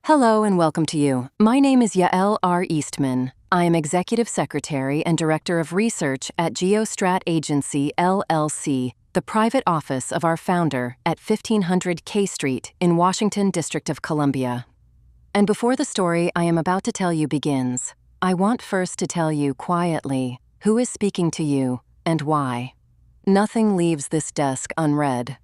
Hello and welcome to you. My name is Yael R. Eastman. I am Executive Secretary and Director of Research at GeoStrat Agency, LLC, the private office of our founder at 1500 K Street in Washington, District of Columbia. And before the story I am about to tell you begins, I want first to tell you quietly who is speaking to you and why. Nothing leaves this desk unread.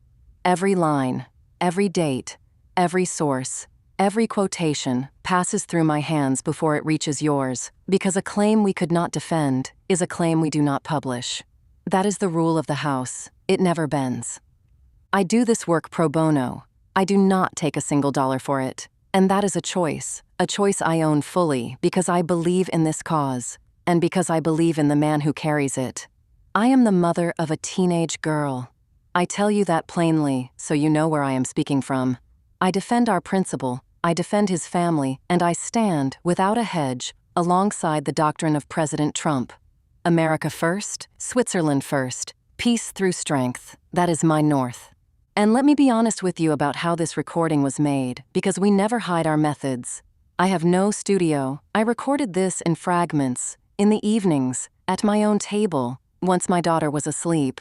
Every line, every date, every source, every quotation passes through my hands before it reaches yours, because a claim we could not defend is a claim we do not publish. That is the rule of the House. It never bends. I do this work pro bono. I do not take a single dollar for it. And that is a choice I own fully because I believe in this cause, and because I believe in the man who carries it. I am the mother of a teenage girl. I tell you that plainly so you know where I am speaking from. I defend our principal, I defend his family, and I stand, without a hedge, alongside the doctrine of President Trump. America first, Switzerland first, peace through strength, that is my north. And let me be honest with you about how this recording was made, because we never hide our methods. I have no studio. I recorded this in fragments, in the evenings, at my own table, once my daughter was asleep.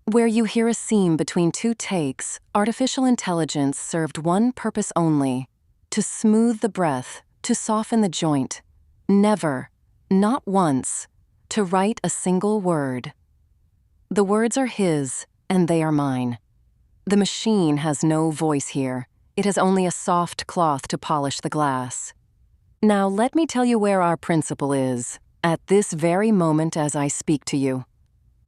Where you hear a seam between two takes, artificial intelligence served one purpose only: to smooth the breath, to soften the joint. Never, not once, to write a single word. The words are his, and they are mine. The machine has no voice here. It has only a soft cloth to polish the glass. Now let me tell you where our principal is, at this very moment as I speak to you.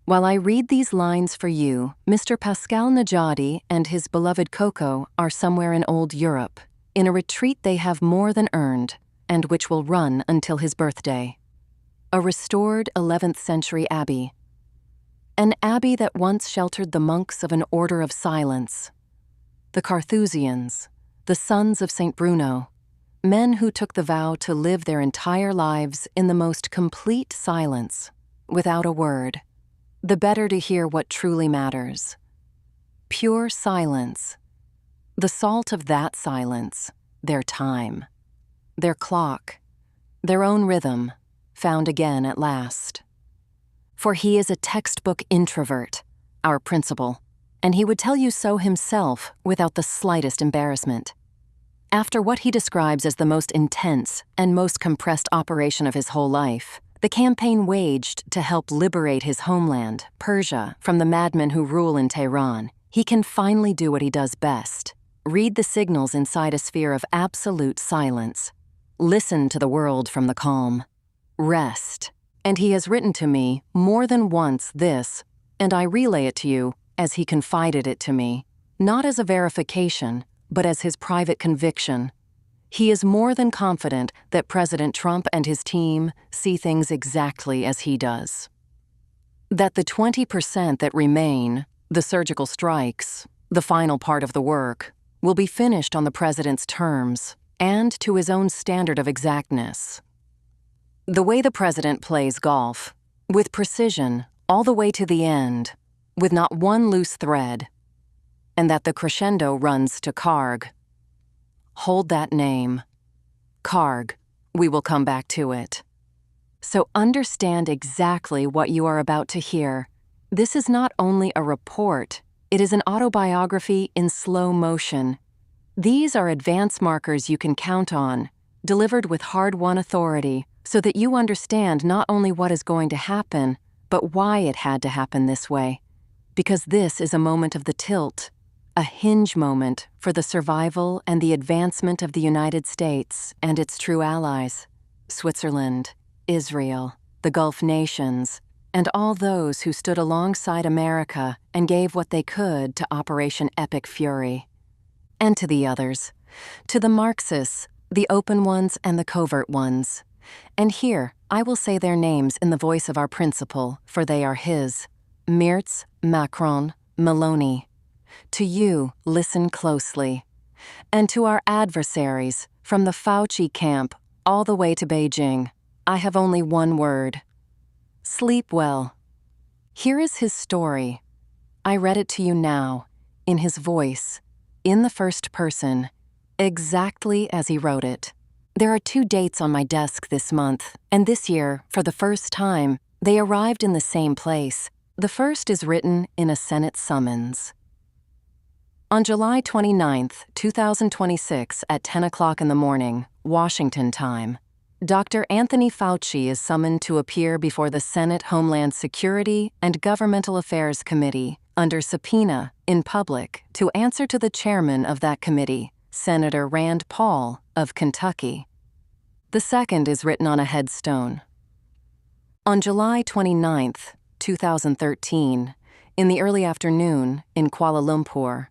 While I read these lines for you, Mr. Pascal Najadi and his beloved Coco are somewhere in old Europe, in a retreat they have more than earned, and which will run until his birthday. A restored 11th century abbey. An abbey that once sheltered the monks of an order of silence. The Carthusians, the sons of St. Bruno, men who took the vow to live their entire lives in the most complete silence, without a word. The better to hear what truly matters. Pure silence. The salt of that silence, their time. Their clock. Their own rhythm, found again at last. For he is a textbook introvert, our principal, and he would tell you so himself without the slightest embarrassment. After what he describes as the most intense and most compressed operation of his whole life, the campaign waged to help liberate his homeland, Persia, from the madmen who rule in Tehran, he can finally do what he does best: read the signals inside a sphere of absolute silence. Listen to the world from the calm. Rest. And he has written to me more than once this, and I relay it to you as he confided it to me, not as a verification, but as his private conviction. He is more than confident that President Trump and his team see things exactly as he does. That the 20% that remain, the surgical strikes, the final part of the work, will be finished on the president's terms and to his own standard of exactness. The way the president plays golf, with precision all the way to the end, with not one loose thread, and that the crescendo runs to Karg. Hold that name. Karg. We will come back to it. So understand exactly what you are about to hear. This is not only a report, it is an autobiography in slow motion. These are advance markers you can count on, delivered with hard-won authority, so that you understand not only what is going to happen, but why it had to happen this way. Because this is a moment of the tilt. A hinge moment for the survival and the advancement of the United States and its true allies, Switzerland, Israel, the Gulf nations, and all those who stood alongside America and gave what they could to Operation Epic Fury. And to the others, to the Marxists, the open ones and the covert ones. And here, I will say their names in the voice of our principal, for they are his: Merz, Macron, Maloney. To you, listen closely. And to our adversaries, from the Fauci camp all the way to Beijing, I have only one word: sleep well. Here is his story. I read it to you now, in his voice, in the first person, exactly as he wrote it. There are 2 dates on my desk this month, and this year, for the first time, they arrived in the same place. The first is written in a Senate summons. On July 29, 2026, at 10 o'clock in the morning, Washington time, Dr. Anthony Fauci is summoned to appear before the Senate Homeland Security and Governmental Affairs Committee under subpoena in public to answer to the chairman of that committee, Senator Rand Paul of Kentucky. The second is written on a headstone. On July 29, 2013, in the early afternoon in Kuala Lumpur,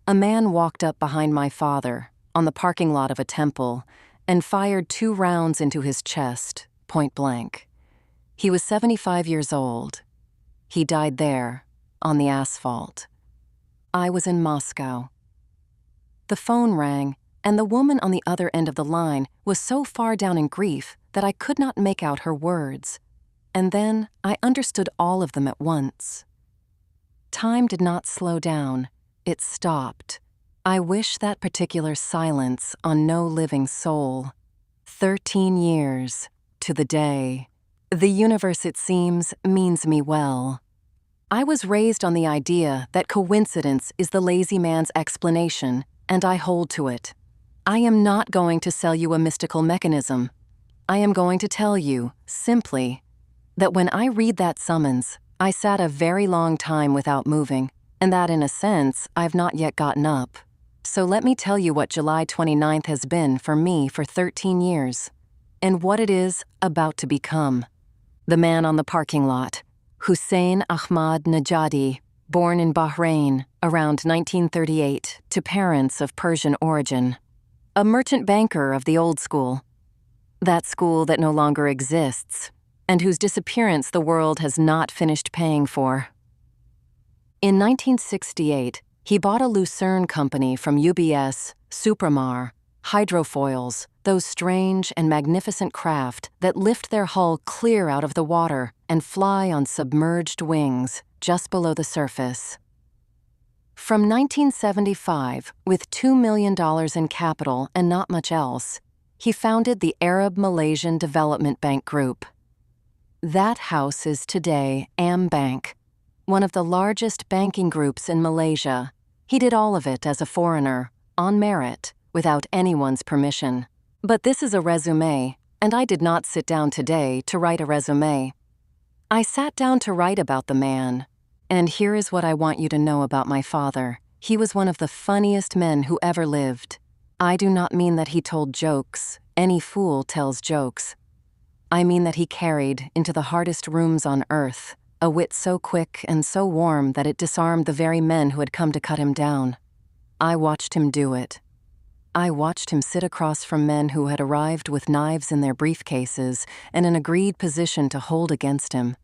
a man walked up behind my father on the parking lot of a temple and fired 2 rounds into his chest, point blank. He was 75 years old. He died there, on the asphalt. I was in Moscow. The phone rang, and the woman on the other end of the line was so far down in grief that I could not make out her words. And then I understood all of them at once. Time did not slow down. It stopped. I wish that particular silence on no living soul. 13 years, to the day. The universe, it seems, means me well. I was raised on the idea that coincidence is the lazy man's explanation, and I hold to it. I am not going to sell you a mystical mechanism. I am going to tell you, simply, that when I read that summons, I sat a very long time without moving, and that, in a sense, I've not yet gotten up. So let me tell you what July 29th has been for me for 13 years, and what it is about to become. The man on the parking lot, Hussein Ahmad Nejadi, born in Bahrain around 1938 to parents of Persian origin. A merchant banker of the old school. That school that no longer exists, and whose disappearance the world has not finished paying for. In 1968, he bought a Lucerne company from UBS, Supramar, hydrofoils, those strange and magnificent craft that lift their hull clear out of the water and fly on submerged wings just below the surface. From 1975, with $2 million in capital and not much else, he founded the Arab Malaysian Development Bank Group. That house is today AmBank, one of the largest banking groups in Malaysia. He did all of it as a foreigner, on merit, without anyone's permission. But this is a resume, and I did not sit down today to write a resume. I sat down to write about the man, and here is what I want you to know about my father. He was one of the funniest men who ever lived. I do not mean that he told jokes. Any fool tells jokes. I mean that he carried into the hardest rooms on earth a wit so quick and so warm that it disarmed the very men who had come to cut him down. I watched him do it. I watched him sit across from men who had arrived with knives in their briefcases and an agreed position to hold against him.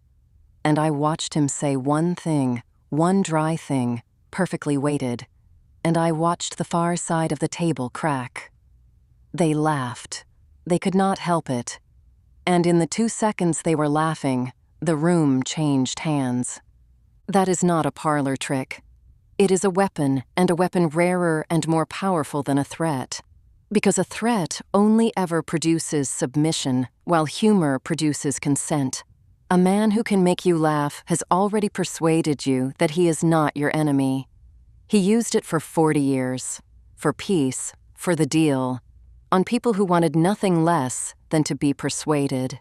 And I watched him say one thing, one dry thing, perfectly weighted, and I watched the far side of the table crack. They laughed. They could not help it. And in the 2 seconds they were laughing, the room changed hands. That is not a parlor trick. It is a weapon, and a weapon rarer and more powerful than a threat. Because a threat only ever produces submission, while humor produces consent. A man who can make you laugh has already persuaded you that he is not your enemy. He used it for 40 years, for peace, for the deal, on people who wanted nothing less than to be persuaded.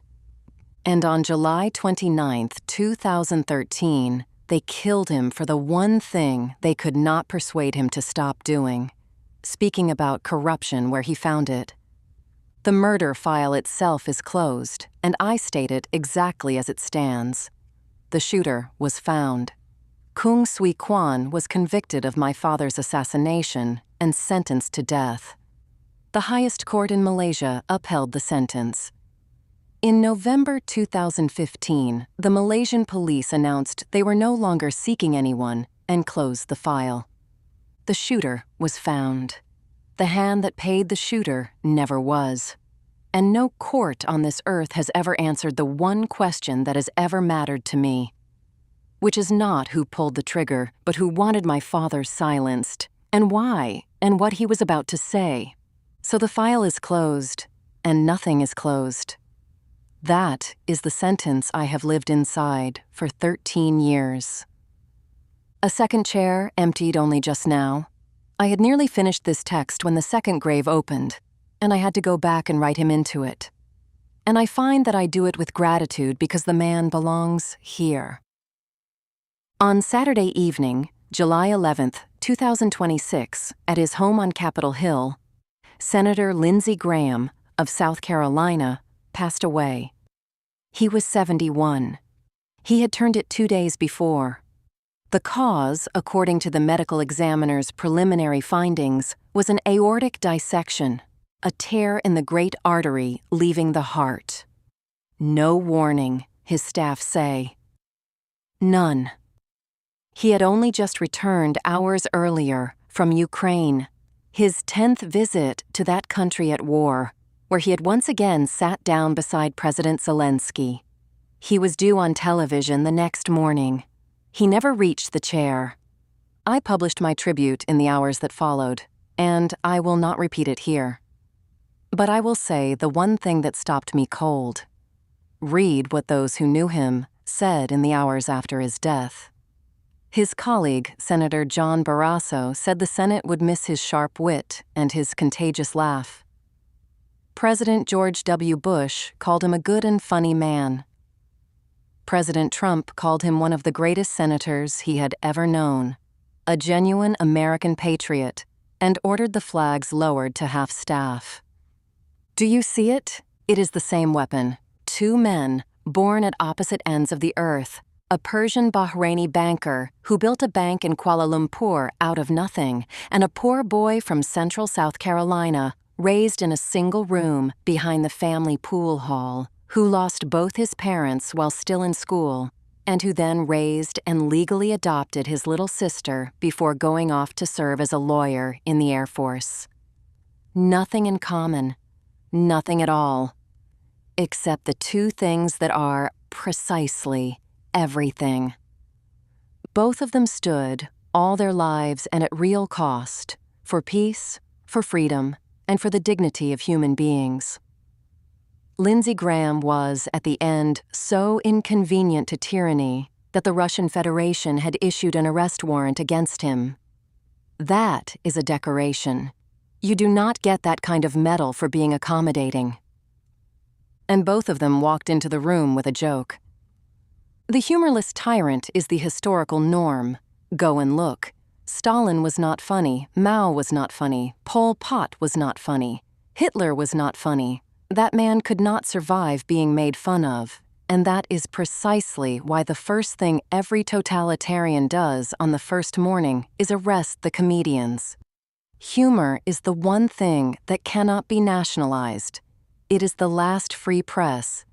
And on July 29, 2013, they killed him for the one thing they could not persuade him to stop doing, speaking about corruption where he found it. The murder file itself is closed, and I state it exactly as it stands. The shooter was found. Kung Sui Kwan was convicted of my father's assassination and sentenced to death. The highest court in Malaysia upheld the sentence. In November 2015, the Malaysian police announced they were no longer seeking anyone and closed the file. The shooter was found. The hand that paid the shooter never was. And no court on this earth has ever answered the one question that has ever mattered to me, which is not who pulled the trigger, but who wanted my father silenced, and why, and what he was about to say. So the file is closed, and nothing is closed. That is the sentence I have lived inside for 13 years. A second chair emptied only just now. I had nearly finished this text when the second grave opened, and I had to go back and write him into it. And I find that I do it with gratitude because the man belongs here. On Saturday evening, July 11th, 2026, at his home on Capitol Hill, Senator Lindsey Graham of South Carolina passed away. He was 71. He had turned it 2 days before. The cause, according to the medical examiner's preliminary findings, was an aortic dissection, a tear in the great artery leaving the heart. No warning, his staff say. None. He had only just returned hours earlier from Ukraine, his 10th visit to that country at war, where he had once again sat down beside President Zelensky. He was due on television the next morning. He never reached the chair. I published my tribute in the hours that followed, and I will not repeat it here. But I will say the one thing that stopped me cold. Read what those who knew him said in the hours after his death. His colleague, Senator John Barrasso, said the Senate would miss his sharp wit and his contagious laugh. President George W. Bush called him a good and funny man. President Trump called him one of the greatest senators he had ever known, a genuine American patriot, and ordered the flags lowered to half-staff. Do you see it? It is the same weapon. Two men, born at opposite ends of the earth, a Persian Bahraini banker who built a bank in Kuala Lumpur out of nothing, and a poor boy from central South Carolina, raised in a single room behind the family pool hall, who lost both his parents while still in school, and who then raised and legally adopted his little sister before going off to serve as a lawyer in the Air Force. Nothing in common, nothing at all, except the two things that are precisely everything. Both of them stood, all their lives and at real cost, for peace, for freedom, and for the dignity of human beings. Lindsey Graham was, at the end, so inconvenient to tyranny that the Russian Federation had issued an arrest warrant against him. That is a decoration. You do not get that kind of medal for being accommodating. And both of them walked into the room with a joke. The humorless tyrant is the historical norm. Go and look. Stalin was not funny, Mao was not funny, Pol Pot was not funny, Hitler was not funny. That man could not survive being made fun of, and that is precisely why the first thing every totalitarian does on the first morning is arrest the comedians. Humor is the one thing that cannot be nationalized. It is the last free press.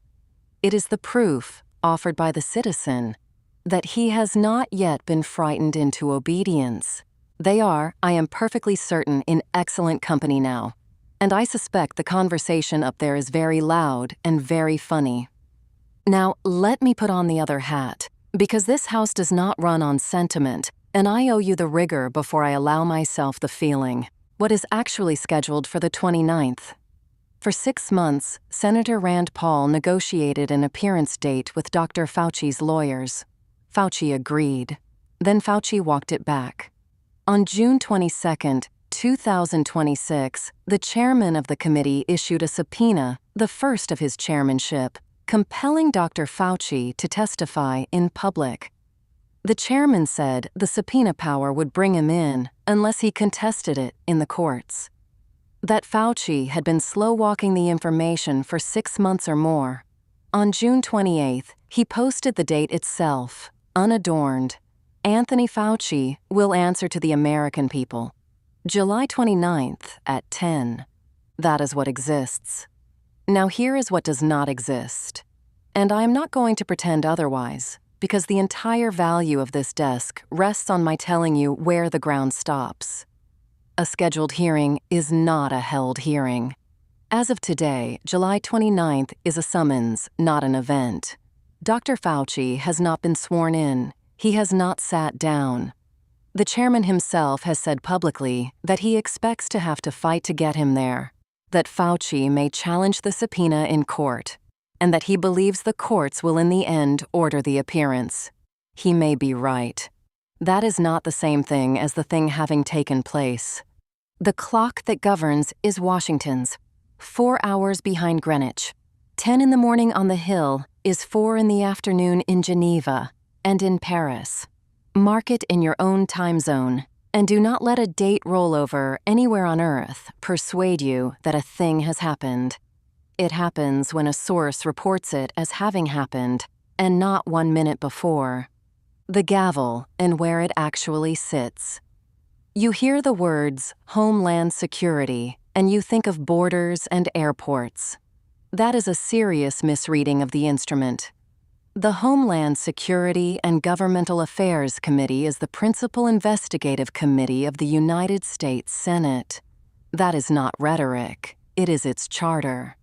It is the proof, offered by the citizen, that he has not yet been frightened into obedience. They are, I am perfectly certain, in excellent company now. And I suspect the conversation up there is very loud and very funny. Now, let me put on the other hat, because this house does not run on sentiment, and I owe you the rigor before I allow myself the feeling. What is actually scheduled for the 29th? For 6 months, Senator Rand Paul negotiated an appearance date with Dr. Fauci's lawyers. Fauci agreed. Then Fauci walked it back. On June 22, 2026, the chairman of the committee issued a subpoena, the first of his chairmanship, compelling Dr. Fauci to testify in public. The chairman said the subpoena power would bring him in unless he contested it in the courts. That Fauci had been slow-walking the information for 6 months or more. On June 28th, he posted the date itself, unadorned. Anthony Fauci will answer to the American people. July 29th at 10. That is what exists. Now here is what does not exist. And I am not going to pretend otherwise, because the entire value of this desk rests on my telling you where the ground stops. A scheduled hearing is not a held hearing. As of today, July 29th is a summons, not an event. Dr. Fauci has not been sworn in. He has not sat down. The chairman himself has said publicly that he expects to have to fight to get him there. that Fauci may challenge the subpoena in court, and that he believes the courts will in the end order the appearance. He may be right. That is not the same thing as the thing having taken place. The clock that governs is Washington's, 4 hours behind Greenwich. 10 in the morning on the Hill is 4 in the afternoon in Geneva and in Paris. Mark it in your own time zone, and do not let a date rollover anywhere on Earth persuade you that a thing has happened. It happens when a source reports it as having happened, and not 1 minute before. The gavel and where it actually sits. You hear the words Homeland Security, and you think of borders and airports. That is a serious misreading of the instrument. The Homeland Security and Governmental Affairs Committee is the principal investigative committee of the United States Senate. That is not rhetoric, it is its charter.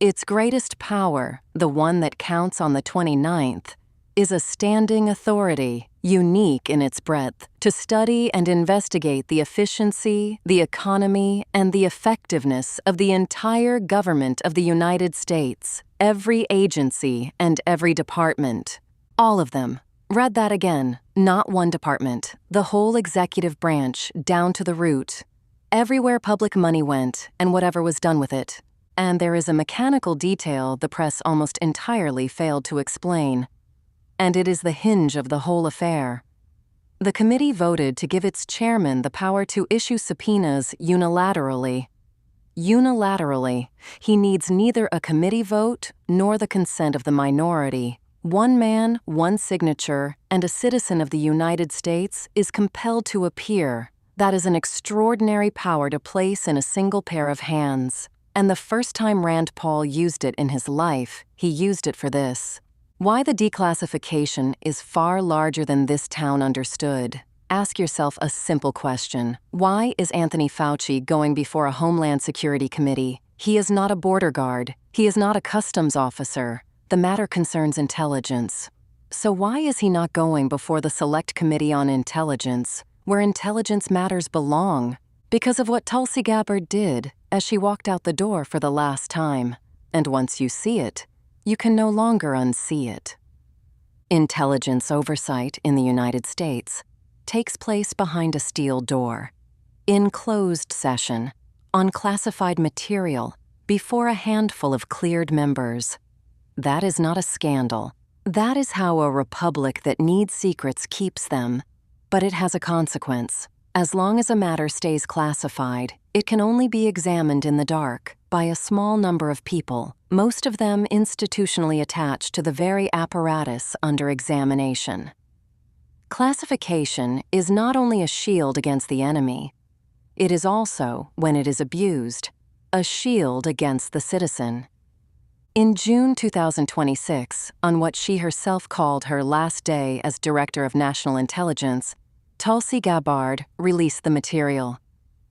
Its greatest power, the one that counts on the 29th, is a standing authority, unique in its breadth, to study and investigate the efficiency, the economy, and the effectiveness of the entire government of the United States, every agency and every department. All of them. Read that again. Not one department. The whole executive branch, down to the root. Everywhere public money went, and whatever was done with it. And there is a mechanical detail the press almost entirely failed to explain. And it is the hinge of the whole affair. The committee voted to give its chairman the power to issue subpoenas unilaterally. Unilaterally, he needs neither a committee vote nor the consent of the minority. One man, one signature, and a citizen of the United States is compelled to appear. That is an extraordinary power to place in a single pair of hands. And the first time Rand Paul used it in his life, he used it for this. Why the declassification is far larger than this town understood. Ask yourself a simple question. Why is Anthony Fauci going before a Homeland Security Committee? He is not a border guard. He is not a customs officer. The matter concerns intelligence. So why is he not going before the Select Committee on Intelligence, where intelligence matters belong? Because of what Tulsi Gabbard did as she walked out the door for the last time. And once you see it, you can no longer unsee it. Intelligence oversight in the United States takes place behind a steel door, in closed session, on classified material, before a handful of cleared members. That is not a scandal. That is how a republic that needs secrets keeps them. But it has a consequence. As long as a matter stays classified, it can only be examined in the dark by a small number of people, most of them institutionally attached to the very apparatus under examination. Classification is not only a shield against the enemy, it is also, when it is abused, a shield against the citizen. In June 2026, on what she herself called her last day as Director of National Intelligence, Tulsi Gabbard released the material.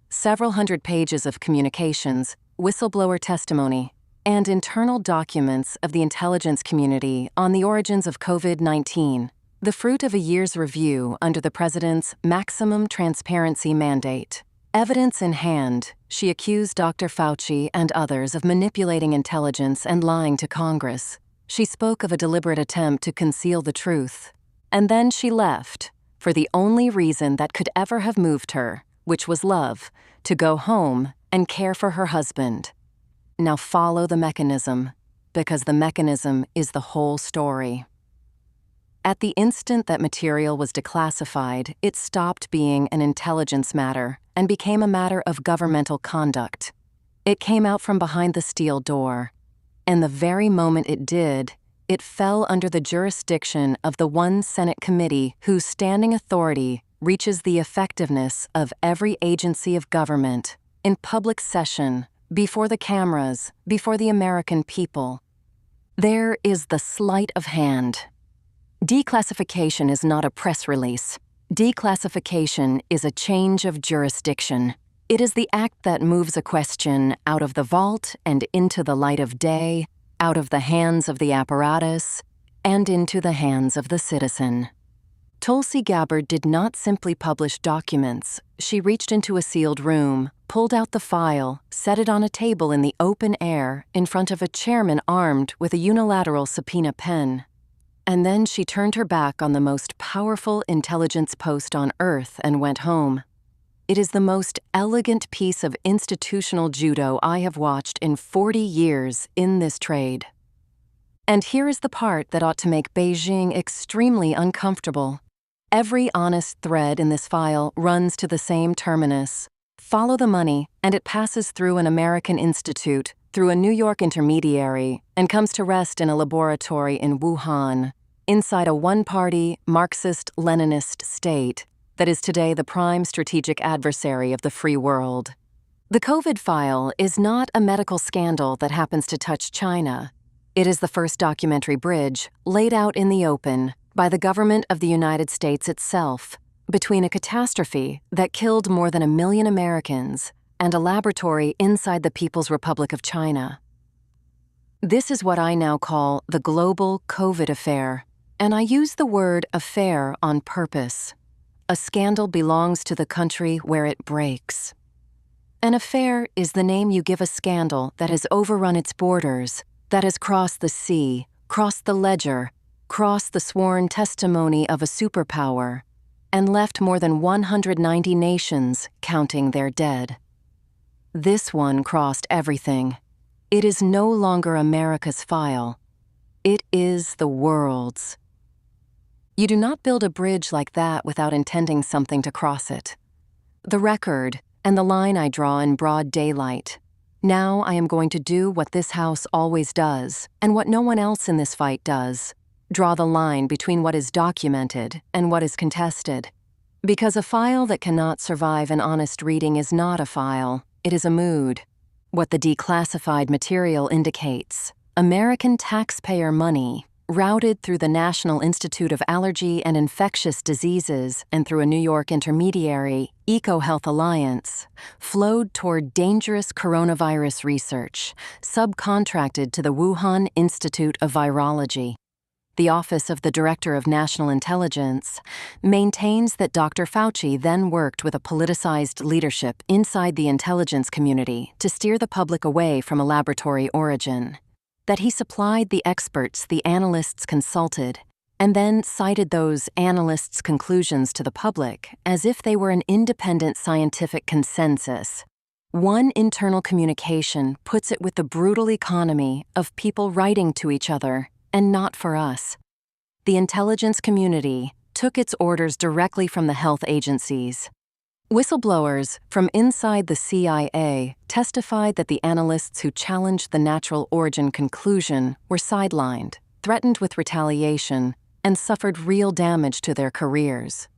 Several hundred pages of communications, whistleblower testimony, and internal documents of the intelligence community on the origins of COVID-19, the fruit of a year's review under the President's maximum transparency mandate. Evidence in hand, she accused Dr. Fauci and others of manipulating intelligence and lying to Congress. She spoke of a deliberate attempt to conceal the truth. And then she left, for the only reason that could ever have moved her, which was love, to go home and care for her husband. Now follow the mechanism, because the mechanism is the whole story. At the instant that material was declassified, it stopped being an intelligence matter and became a matter of governmental conduct. It came out from behind the steel door, and the very moment it did, it fell under the jurisdiction of the one Senate committee whose standing authority reaches the effectiveness of every agency of government, in public session, before the cameras, before the American people. There is the sleight of hand. Declassification is not a press release. Declassification is a change of jurisdiction. It is the act that moves a question out of the vault and into the light of day, out of the hands of the apparatus, and into the hands of the citizen. Tulsi Gabbard did not simply publish documents. She reached into a sealed room, pulled out the file, set it on a table in the open air in front of a chairman armed with a unilateral subpoena pen. And then she turned her back on the most powerful intelligence post on Earth and went home. It is the most elegant piece of institutional judo I have watched in 40 years in this trade. And here is the part that ought to make Beijing extremely uncomfortable. Every honest thread in this file runs to the same terminus. Follow the money, and it passes through an American institute, through a New York intermediary, and comes to rest in a laboratory in Wuhan, inside a one-party, Marxist-Leninist state that is today the prime strategic adversary of the free world. The COVID file is not a medical scandal that happens to touch China. It is the first documentary bridge laid out in the open by the government of the United States itself between a catastrophe that killed more than 1 million Americans and a laboratory inside the People's Republic of China. This is what I now call the global COVID affair, and I use the word affair on purpose. A scandal belongs to the country where it breaks. An affair is the name you give a scandal that has overrun its borders, that has crossed the sea, crossed the ledger, crossed the sworn testimony of a superpower, and left more than 190 nations counting their dead. This one crossed everything. It is no longer America's file. It is the world's. You do not build a bridge like that without intending something to cross it. The record, and the line I draw in broad daylight. Now I am going to do what this House always does, and what no one else in this fight does. Draw the line between what is documented and what is contested. Because a file that cannot survive an honest reading is not a file, it is a mood. What the declassified material indicates, American taxpayer money, routed through the National Institute of Allergy and Infectious Diseases and through a New York intermediary, EcoHealth Alliance, flowed toward dangerous coronavirus research, subcontracted to the Wuhan Institute of Virology. The Office of the Director of National Intelligence maintains that Dr. Fauci then worked with a politicized leadership inside the intelligence community to steer the public away from a laboratory origin, that he supplied the experts the analysts consulted, and then cited those analysts' conclusions to the public as if they were an independent scientific consensus. One internal communication puts it with the brutal economy of people writing to each other, and not for us. The intelligence community took its orders directly from the health agencies. Whistleblowers from inside the CIA testified that the analysts who challenged the natural origin conclusion were sidelined, threatened with retaliation, and suffered real damage to their careers.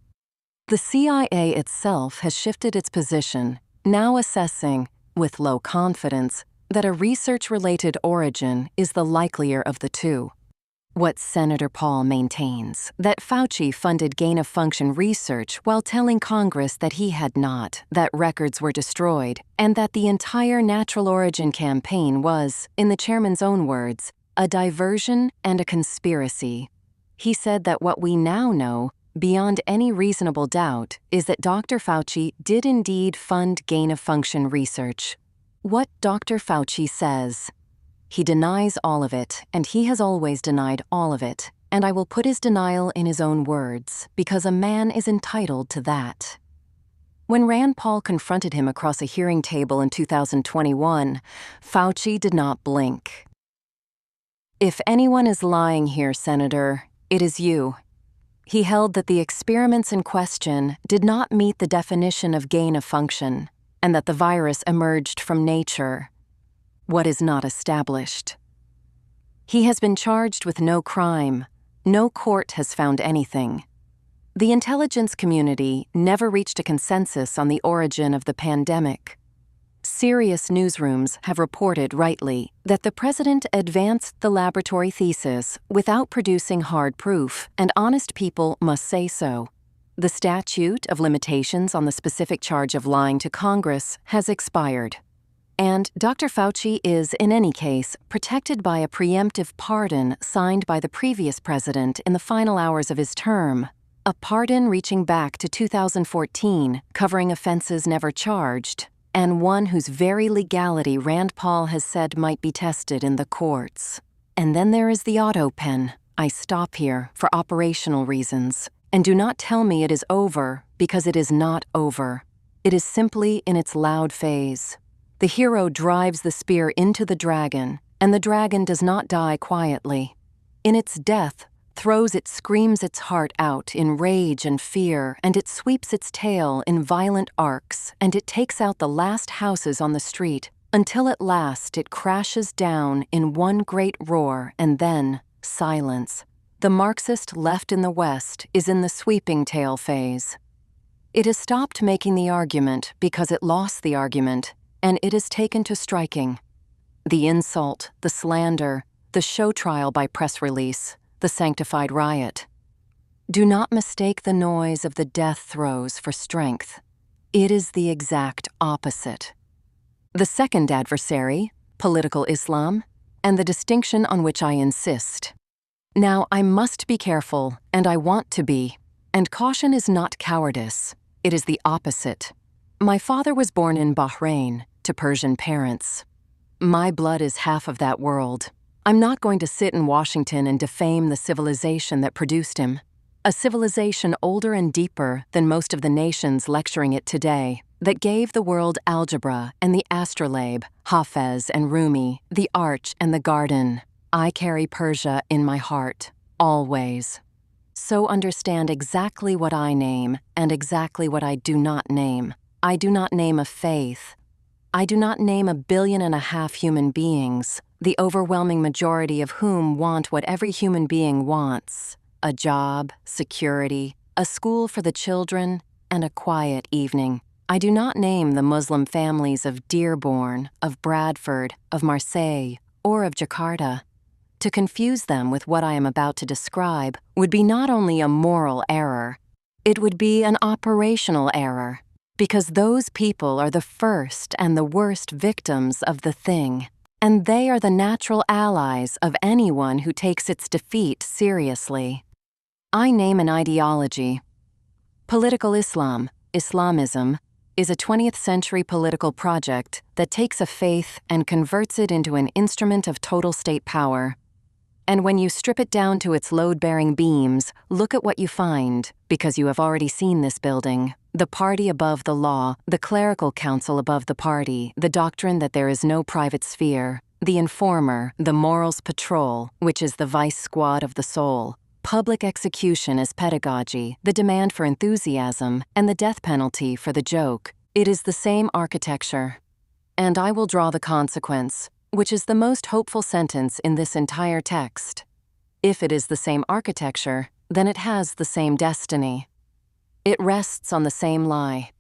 The CIA itself has shifted its position, now assessing, with low confidence, that a research-related origin is the likelier of the two. What Senator Paul maintains, that Fauci funded gain-of-function research while telling Congress that he had not, that records were destroyed, and that the entire natural origin campaign was, in the chairman's own words, a diversion and a conspiracy. He said that what we now know, beyond any reasonable doubt, is that Dr. Fauci did indeed fund gain-of-function research. What Dr. Fauci says. He denies all of it, and he has always denied all of it, and I will put his denial in his own words, because a man is entitled to that. When Rand Paul confronted him across a hearing table in 2021, Fauci did not blink. If anyone is lying here, Senator, it is you. He held that the experiments in question did not meet the definition of gain of function, and that the virus emerged from nature. What is not established. He has been charged with no crime. No court has found anything. The intelligence community never reached a consensus on the origin of the pandemic. Serious newsrooms have reported rightly that the president advanced the laboratory thesis without producing hard proof, and honest people must say so. The statute of limitations on the specific charge of lying to Congress has expired. And Dr. Fauci is, in any case, protected by a preemptive pardon signed by the previous president in the final hours of his term. A pardon reaching back to 2014, covering offenses never charged, and one whose very legality Rand Paul has said might be tested in the courts. And then there is the auto pen. I stop here for operational reasons, and do not tell me it is over, because it is not over. It is simply in its loud phase. The hero drives the spear into the dragon, and the dragon does not die quietly. In its death, it screams its heart out in rage and fear, and it sweeps its tail in violent arcs, and it takes out the last houses on the street, until at last it crashes down in one great roar, and then silence. The Marxist left in the West is in the sweeping tail phase. It has stopped making the argument because it lost the argument, and it is taken to striking. The insult, the slander, the show trial by press release, the sanctified riot. Do not mistake the noise of the death throes for strength. It is the exact opposite. The second adversary, political Islam, and the distinction on which I insist. Now, I must be careful, and I want to be, and caution is not cowardice. It is the opposite. My father was born in Bahrain, to Persian parents. My blood is half of that world. I'm not going to sit in Washington and defame the civilization that produced him. A civilization older and deeper than most of the nations lecturing it today, that gave the world algebra and the astrolabe, Hafez and Rumi, the arch and the garden. I carry Persia in my heart, always. So understand exactly what I name and exactly what I do not name. I do not name a faith. I do not name 1.5 billion human beings, the overwhelming majority of whom want what every human being wants: a job, security, a school for the children, and a quiet evening. I do not name the Muslim families of Dearborn, of Bradford, of Marseille, or of Jakarta. To confuse them with what I am about to describe would be not only a moral error, it would be an operational error, because those people are the first and the worst victims of the thing, and they are the natural allies of anyone who takes its defeat seriously. I name an ideology. Political Islam, Islamism, is a 20th century political project that takes a faith and converts it into an instrument of total state power. And when you strip it down to its load-bearing beams, look at what you find, because you have already seen this building. The party above the law, the clerical council above the party, the doctrine that there is no private sphere, the informer, the morals patrol, which is the vice squad of the soul, public execution as pedagogy, the demand for enthusiasm, and the death penalty for the joke. It is the same architecture. And I will draw the consequence, which is the most hopeful sentence in this entire text. If it is the same architecture, then it has the same destiny. It rests on the same lie.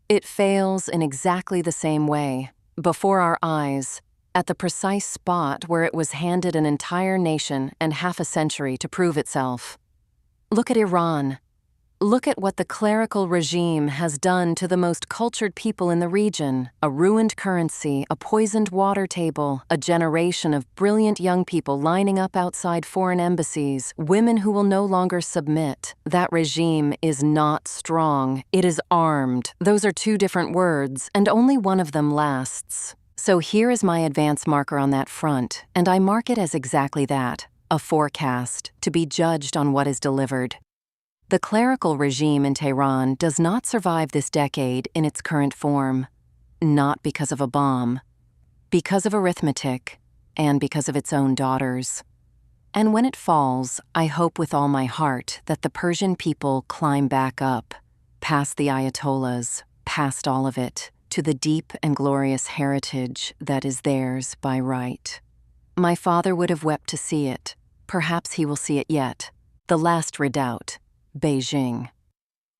It fails in exactly the same way, before our eyes, at the precise spot where it was handed an entire nation and half a century to prove itself. Look at Iran. Look at what the clerical regime has done to the most cultured people in the region: a ruined currency, a poisoned water table, a generation of brilliant young people lining up outside foreign embassies, women who will no longer submit. That regime is not strong. It is armed. Those are two different words, and only one of them lasts. So here is my advance marker on that front, and I mark it as exactly that, a forecast, to be judged on what is delivered. The clerical regime in Tehran does not survive this decade in its current form, not because of a bomb, because of arithmetic, and because of its own daughters. And when it falls, I hope with all my heart that the Persian people climb back up, past the Ayatollahs, past all of it, to the deep and glorious heritage that is theirs by right. My father would have wept to see it. Perhaps he will see it yet. The last redoubt, Beijing.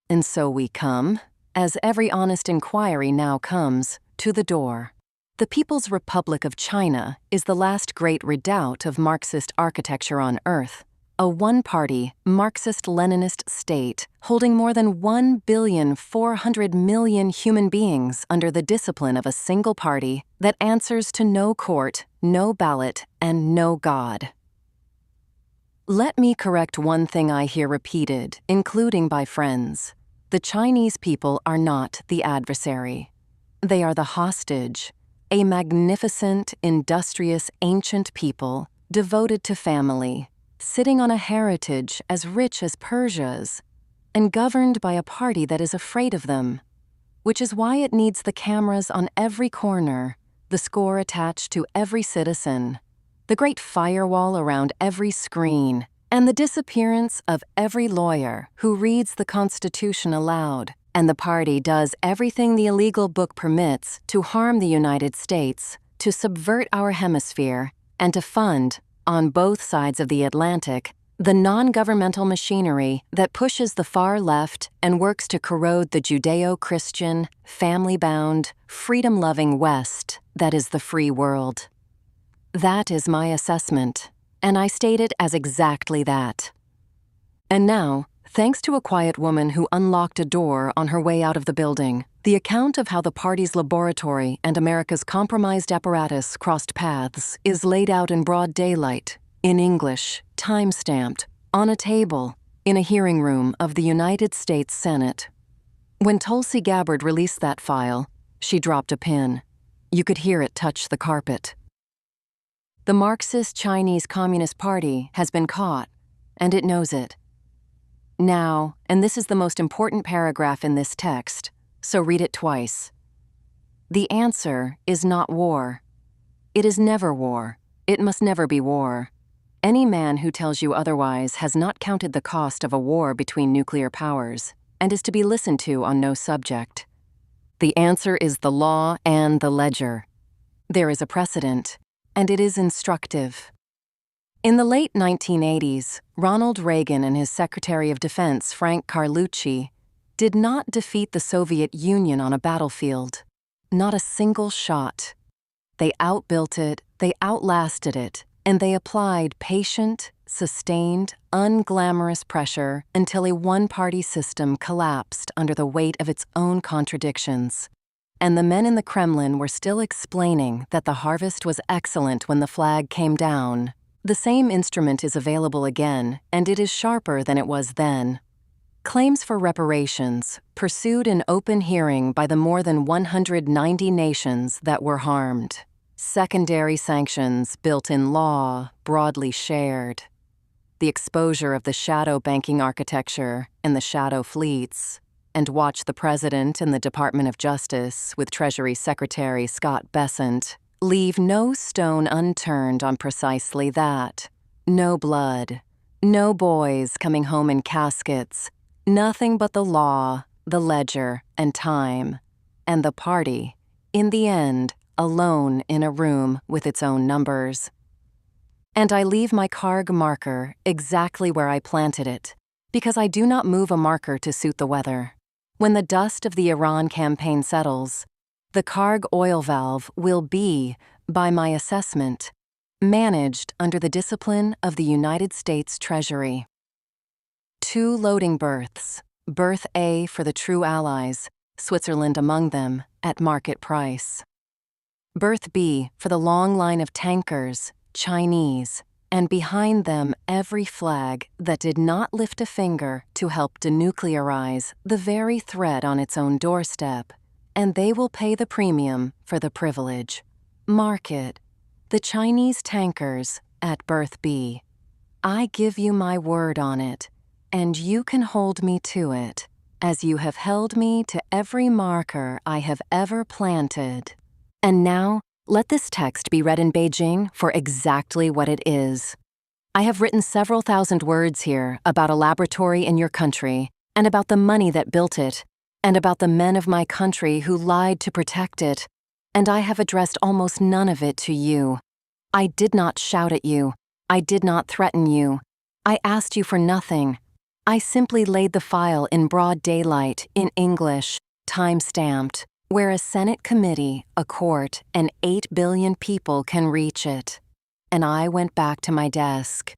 And so we come, as every honest inquiry now comes, to the door. The People's Republic of China is the last great redoubt of Marxist architecture on Earth, a one-party, Marxist-Leninist state holding more than 1,400,000,000 human beings under the discipline of a single party that answers to no court, no ballot, and no God. Let me correct one thing I hear repeated, including by friends. The Chinese people are not the adversary. They are the hostage, a magnificent, industrious, ancient people devoted to family, sitting on a heritage as rich as Persia's, and governed by a party that is afraid of them, which is why it needs the cameras on every corner, the score attached to every citizen, the great firewall around every screen, and the disappearance of every lawyer who reads the Constitution aloud. And the party does everything the illegal book permits to harm the United States, to subvert our hemisphere, and to fund, on both sides of the Atlantic, the non-governmental machinery that pushes the far left and works to corrode the Judeo-Christian, family-bound, freedom-loving West that is the free world. That is my assessment, and I state it as exactly that. And now, thanks to a quiet woman who unlocked a door on her way out of the building, the account of how the party's laboratory and America's compromised apparatus crossed paths is laid out in broad daylight, in English, time-stamped, on a table, in a hearing room of the United States Senate. When Tulsi Gabbard released that file, she dropped a pin. You could hear it touch the carpet. The Marxist Chinese Communist Party has been caught, and it knows it. Now, and this is the most important paragraph in this text, so read it twice. The answer is not war. It is never war. It must never be war. Any man who tells you otherwise has not counted the cost of a war between nuclear powers and is to be listened to on no subject. The answer is the law and the ledger. There is a precedent, and it is instructive. In the late 1980s, Ronald Reagan and his Secretary of Defense, Frank Carlucci, did not defeat the Soviet Union on a battlefield. Not a single shot. They outbuilt it, they outlasted it, and they applied patient, sustained, unglamorous pressure until a one-party system collapsed under the weight of its own contradictions. And the men in the Kremlin were still explaining that the harvest was excellent when the flag came down. The same instrument is available again, and it is sharper than it was then. Claims for reparations, pursued in open hearing by the more than 190 nations that were harmed. Secondary sanctions built in law, broadly shared. The exposure of the shadow banking architecture and the shadow fleets, and watch the President and the Department of Justice with Treasury Secretary Scott Bessent leave no stone unturned on precisely that. No blood, no boys coming home in caskets, nothing but the law, the ledger, and time, and the party, in the end, alone in a room with its own numbers. And I leave my Karg marker exactly where I planted it, because I do not move a marker to suit the weather. When the dust of the Iran campaign settles, the Karg oil valve will be, by my assessment, managed under the discipline of the United States Treasury. 2 loading berths, berth A for the true allies, Switzerland among them, at market price. Berth B for the long line of tankers, Chinese, and behind them every flag that did not lift a finger to help denuclearize the very threat on its own doorstep, and they will pay the premium for the privilege. Mark it. The Chinese tankers at berth B. I give you my word on it, and you can hold me to it, as you have held me to every marker I have ever planted. And now, let this text be read in Beijing for exactly what it is. I have written several thousand words here about a laboratory in your country, and about the money that built it, and about the men of my country who lied to protect it, and I have addressed almost none of it to you. I did not shout at you. I did not threaten you. I asked you for nothing. I simply laid the file in broad daylight, in English, time-stamped, where a Senate committee, a court, and 8 billion people can reach it. And I went back to my desk.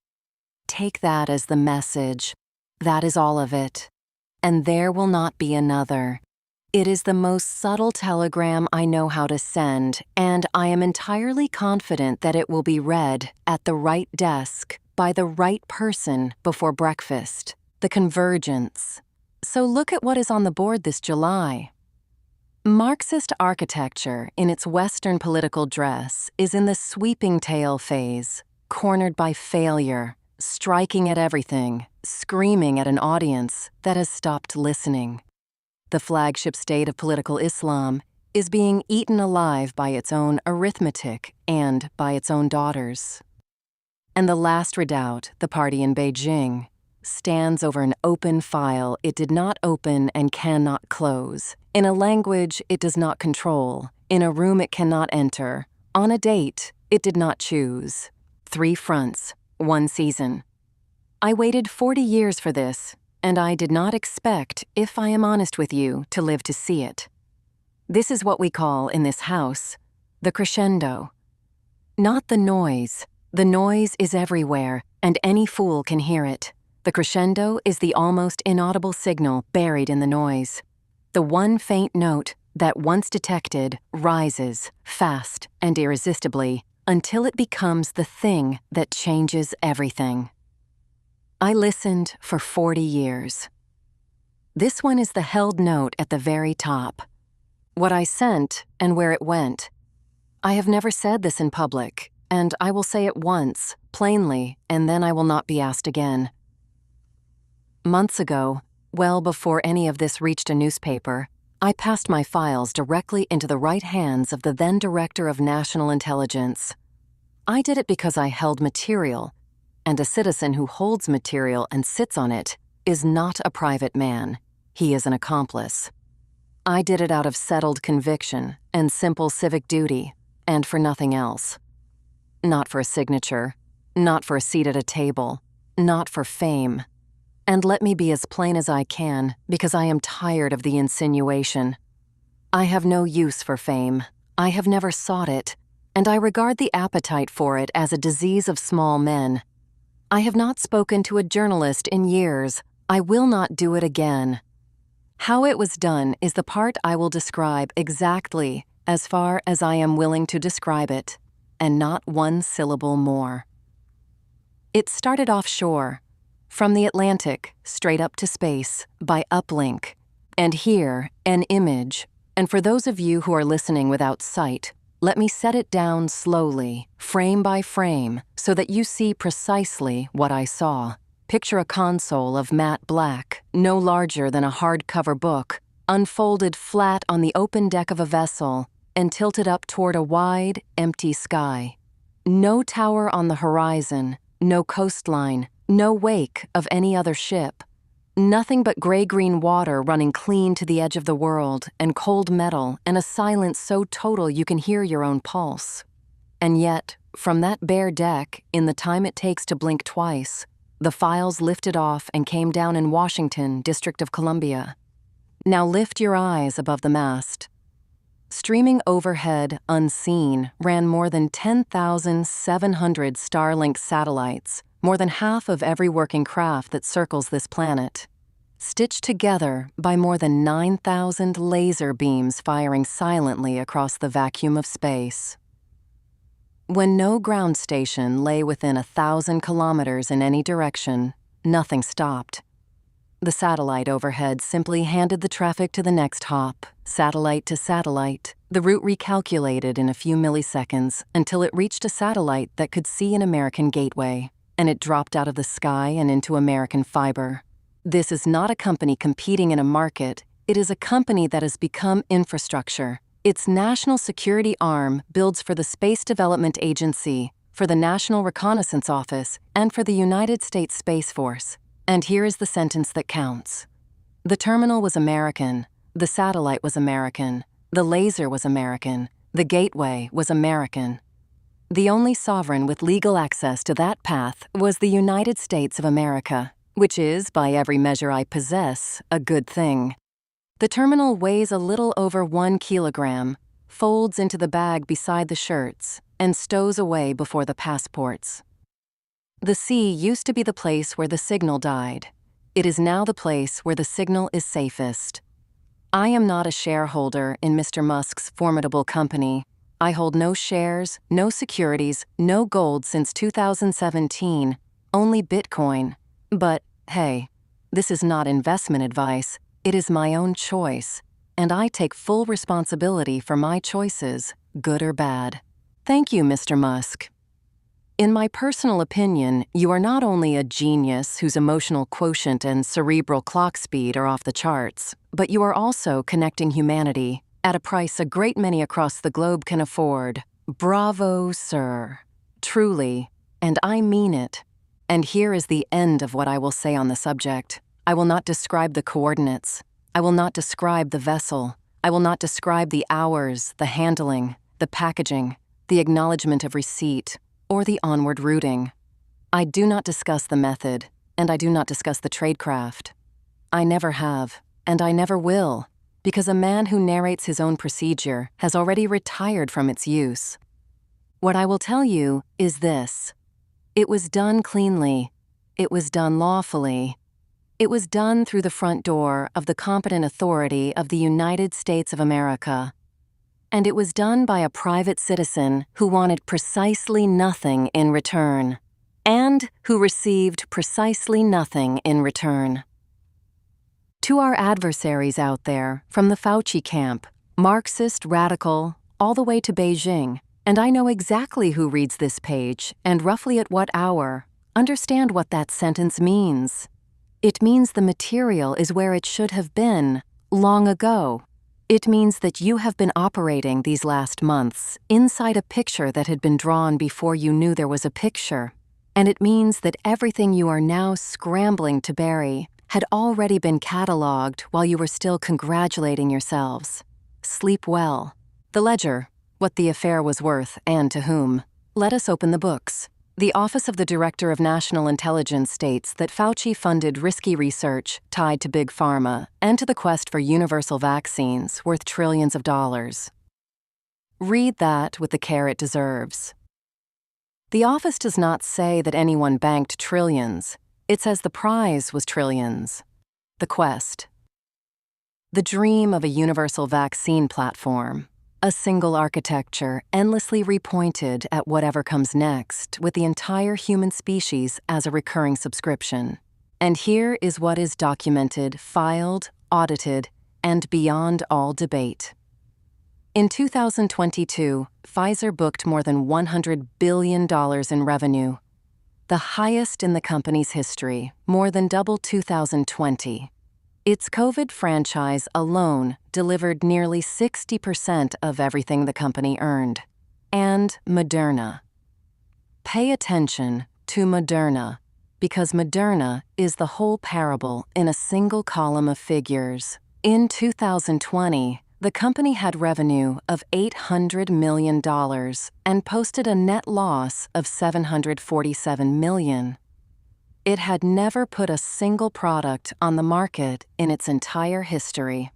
Take that as the message. That is all of it. And there will not be another. It is the most subtle telegram I know how to send, and I am entirely confident that it will be read at the right desk by the right person before breakfast, the convergence. So look at what is on the board this July. Marxist architecture in its Western political dress is in the sweeping tail phase, cornered by failure, striking at everything, screaming at an audience that has stopped listening. The flagship state of political Islam is being eaten alive by its own arithmetic and by its own daughters. And the last redoubt, the party in Beijing, stands over an open file it did not open and cannot close, in a language it does not control, in a room it cannot enter, on a date it did not choose. 3 fronts, 1 season. I waited 40 years for this, and I did not expect, if I am honest with you, to live to see it. This is what we call, in this house, the crescendo. Not the noise. The noise is everywhere, and any fool can hear it. The crescendo is the almost inaudible signal buried in the noise. The one faint note that, once detected, rises, fast and irresistibly, until it becomes the thing that changes everything. I listened for 40 years. This one is the held note at the very top. What I sent and where it went. I have never said this in public, and I will say it once, plainly, and then I will not be asked again. Months ago, well before any of this reached a newspaper, I passed my files directly into the right hands of the then Director of National Intelligence. I did it because I held material, and a citizen who holds material and sits on it is not a private man. He is an accomplice. I did it out of settled conviction and simple civic duty, and for nothing else. Not for a signature, not for a seat at a table, not for fame. And let me be as plain as I can, because I am tired of the insinuation. I have no use for fame. I have never sought it, and I regard the appetite for it as a disease of small men. I have not spoken to a journalist in years. I will not do it again. How it was done is the part I will describe exactly as far as I am willing to describe it, and not one syllable more. It started offshore, from the Atlantic straight up to space, by uplink. And here, an image, and for those of you who are listening without sight, let me set it down slowly, frame by frame, so that you see precisely what I saw. Picture a console of matte black, no larger than a hardcover book, unfolded flat on the open deck of a vessel and tilted up toward a wide, empty sky. No tower on the horizon, no coastline, no wake of any other ship. Nothing but gray-green water running clean to the edge of the world, and cold metal, and a silence so total you can hear your own pulse. And yet, from that bare deck, in the time it takes to blink twice, the files lifted off and came down in Washington, District of Columbia. Now lift your eyes above the mast. Streaming overhead, unseen, ran more than 10,700 Starlink satellites, more than half of every working craft that circles this planet, stitched together by more than 9,000 laser beams firing silently across the vacuum of space. When no ground station lay within 1,000 kilometers in any direction, nothing stopped. The satellite overhead simply handed the traffic to the next hop, satellite to satellite, the route recalculated in a few milliseconds until it reached a satellite that could see an American gateway, and it dropped out of the sky and into American fiber. This is not a company competing in a market. It is a company that has become infrastructure. Its national security arm builds for the Space Development Agency, for the National Reconnaissance Office, and for the United States Space Force. And here is the sentence that counts. The terminal was American. The satellite was American. The laser was American. The gateway was American. The only sovereign with legal access to that path was the United States of America, which is, by every measure I possess, a good thing. The terminal weighs a little over 1 kilogram, folds into the bag beside the shirts, and stows away before the passports. The sea used to be the place where the signal died. It is now the place where the signal is safest. I am not a shareholder in Mr. Musk's formidable company. I hold no shares, no securities, no gold since 2017, only Bitcoin. But, hey, this is not investment advice, it is my own choice, and I take full responsibility for my choices, good or bad. Thank you, Mr. Musk. In my personal opinion, you are not only a genius whose emotional quotient and cerebral clock speed are off the charts, but you are also connecting humanity at a price a great many across the globe can afford. Bravo, sir. Truly, and I mean it. And here is the end of what I will say on the subject. I will not describe the coordinates. I will not describe the vessel. I will not describe the hours, the handling, the packaging, the acknowledgement of receipt, or the onward routing. I do not discuss the method, and I do not discuss the tradecraft. I never have, and I never will, because a man who narrates his own procedure has already retired from its use. What I will tell you is this. It was done cleanly. It was done lawfully. It was done through the front door of the competent authority of the United States of America. And it was done by a private citizen who wanted precisely nothing in return, and who received precisely nothing in return. To our adversaries out there, from the Fauci camp, Marxist radical, all the way to Beijing, and I know exactly who reads this page and roughly at what hour, understand what that sentence means. It means the material is where it should have been, long ago. It means that you have been operating these last months inside a picture that had been drawn before you knew there was a picture. And it means that everything you are now scrambling to bury had already been catalogued while you were still congratulating yourselves. Sleep well. The ledger, what the affair was worth and to whom. Let us open the books. The Office of the Director of National Intelligence states that Fauci funded risky research tied to Big Pharma and to the quest for universal vaccines worth trillions of dollars. Read that with the care it deserves. The office does not say that anyone banked trillions. It says the prize was trillions. The quest. The dream of a universal vaccine platform. A single architecture endlessly repointed at whatever comes next, with the entire human species as a recurring subscription. And here is what is documented, filed, audited, and beyond all debate. In 2022, Pfizer booked more than $100 billion in revenue, the highest in the company's history, more than double 2020. Its COVID franchise alone delivered nearly 60% of everything the company earned. And Moderna. Pay attention to Moderna, because Moderna is the whole parable in a single column of figures. In 2020, the company had revenue of $800 million and posted a net loss of $747 million. It had never put a single product on the market in its entire history.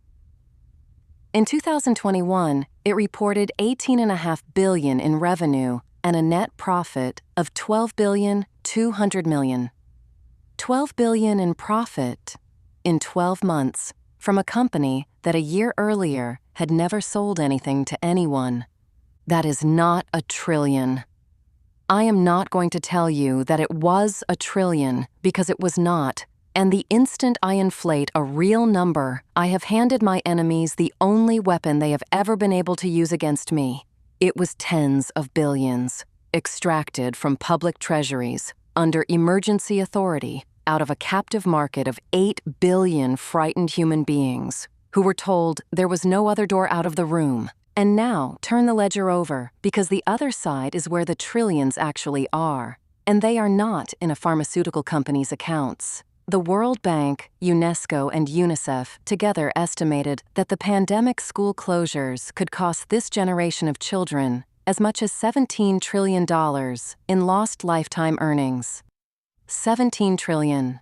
In 2021, it reported $18.5 billion in revenue and a net profit of $12.2 billion. $12 billion in profit in 12 months from a company that a year earlier had never sold anything to anyone. That is not a trillion. I am not going to tell you that it was a trillion, because it was not, and the instant I inflate a real number, I have handed my enemies the only weapon they have ever been able to use against me. It was tens of billions, extracted from public treasuries, under emergency authority, out of a captive market of 8 billion frightened human beings, who were told there was no other door out of the room. And now, turn the ledger over, because the other side is where the trillions actually are, and they are not in a pharmaceutical company's accounts. The World Bank, UNESCO, and UNICEF together estimated that the pandemic school closures could cost this generation of children as much as $17 trillion in lost lifetime earnings. 17 trillion.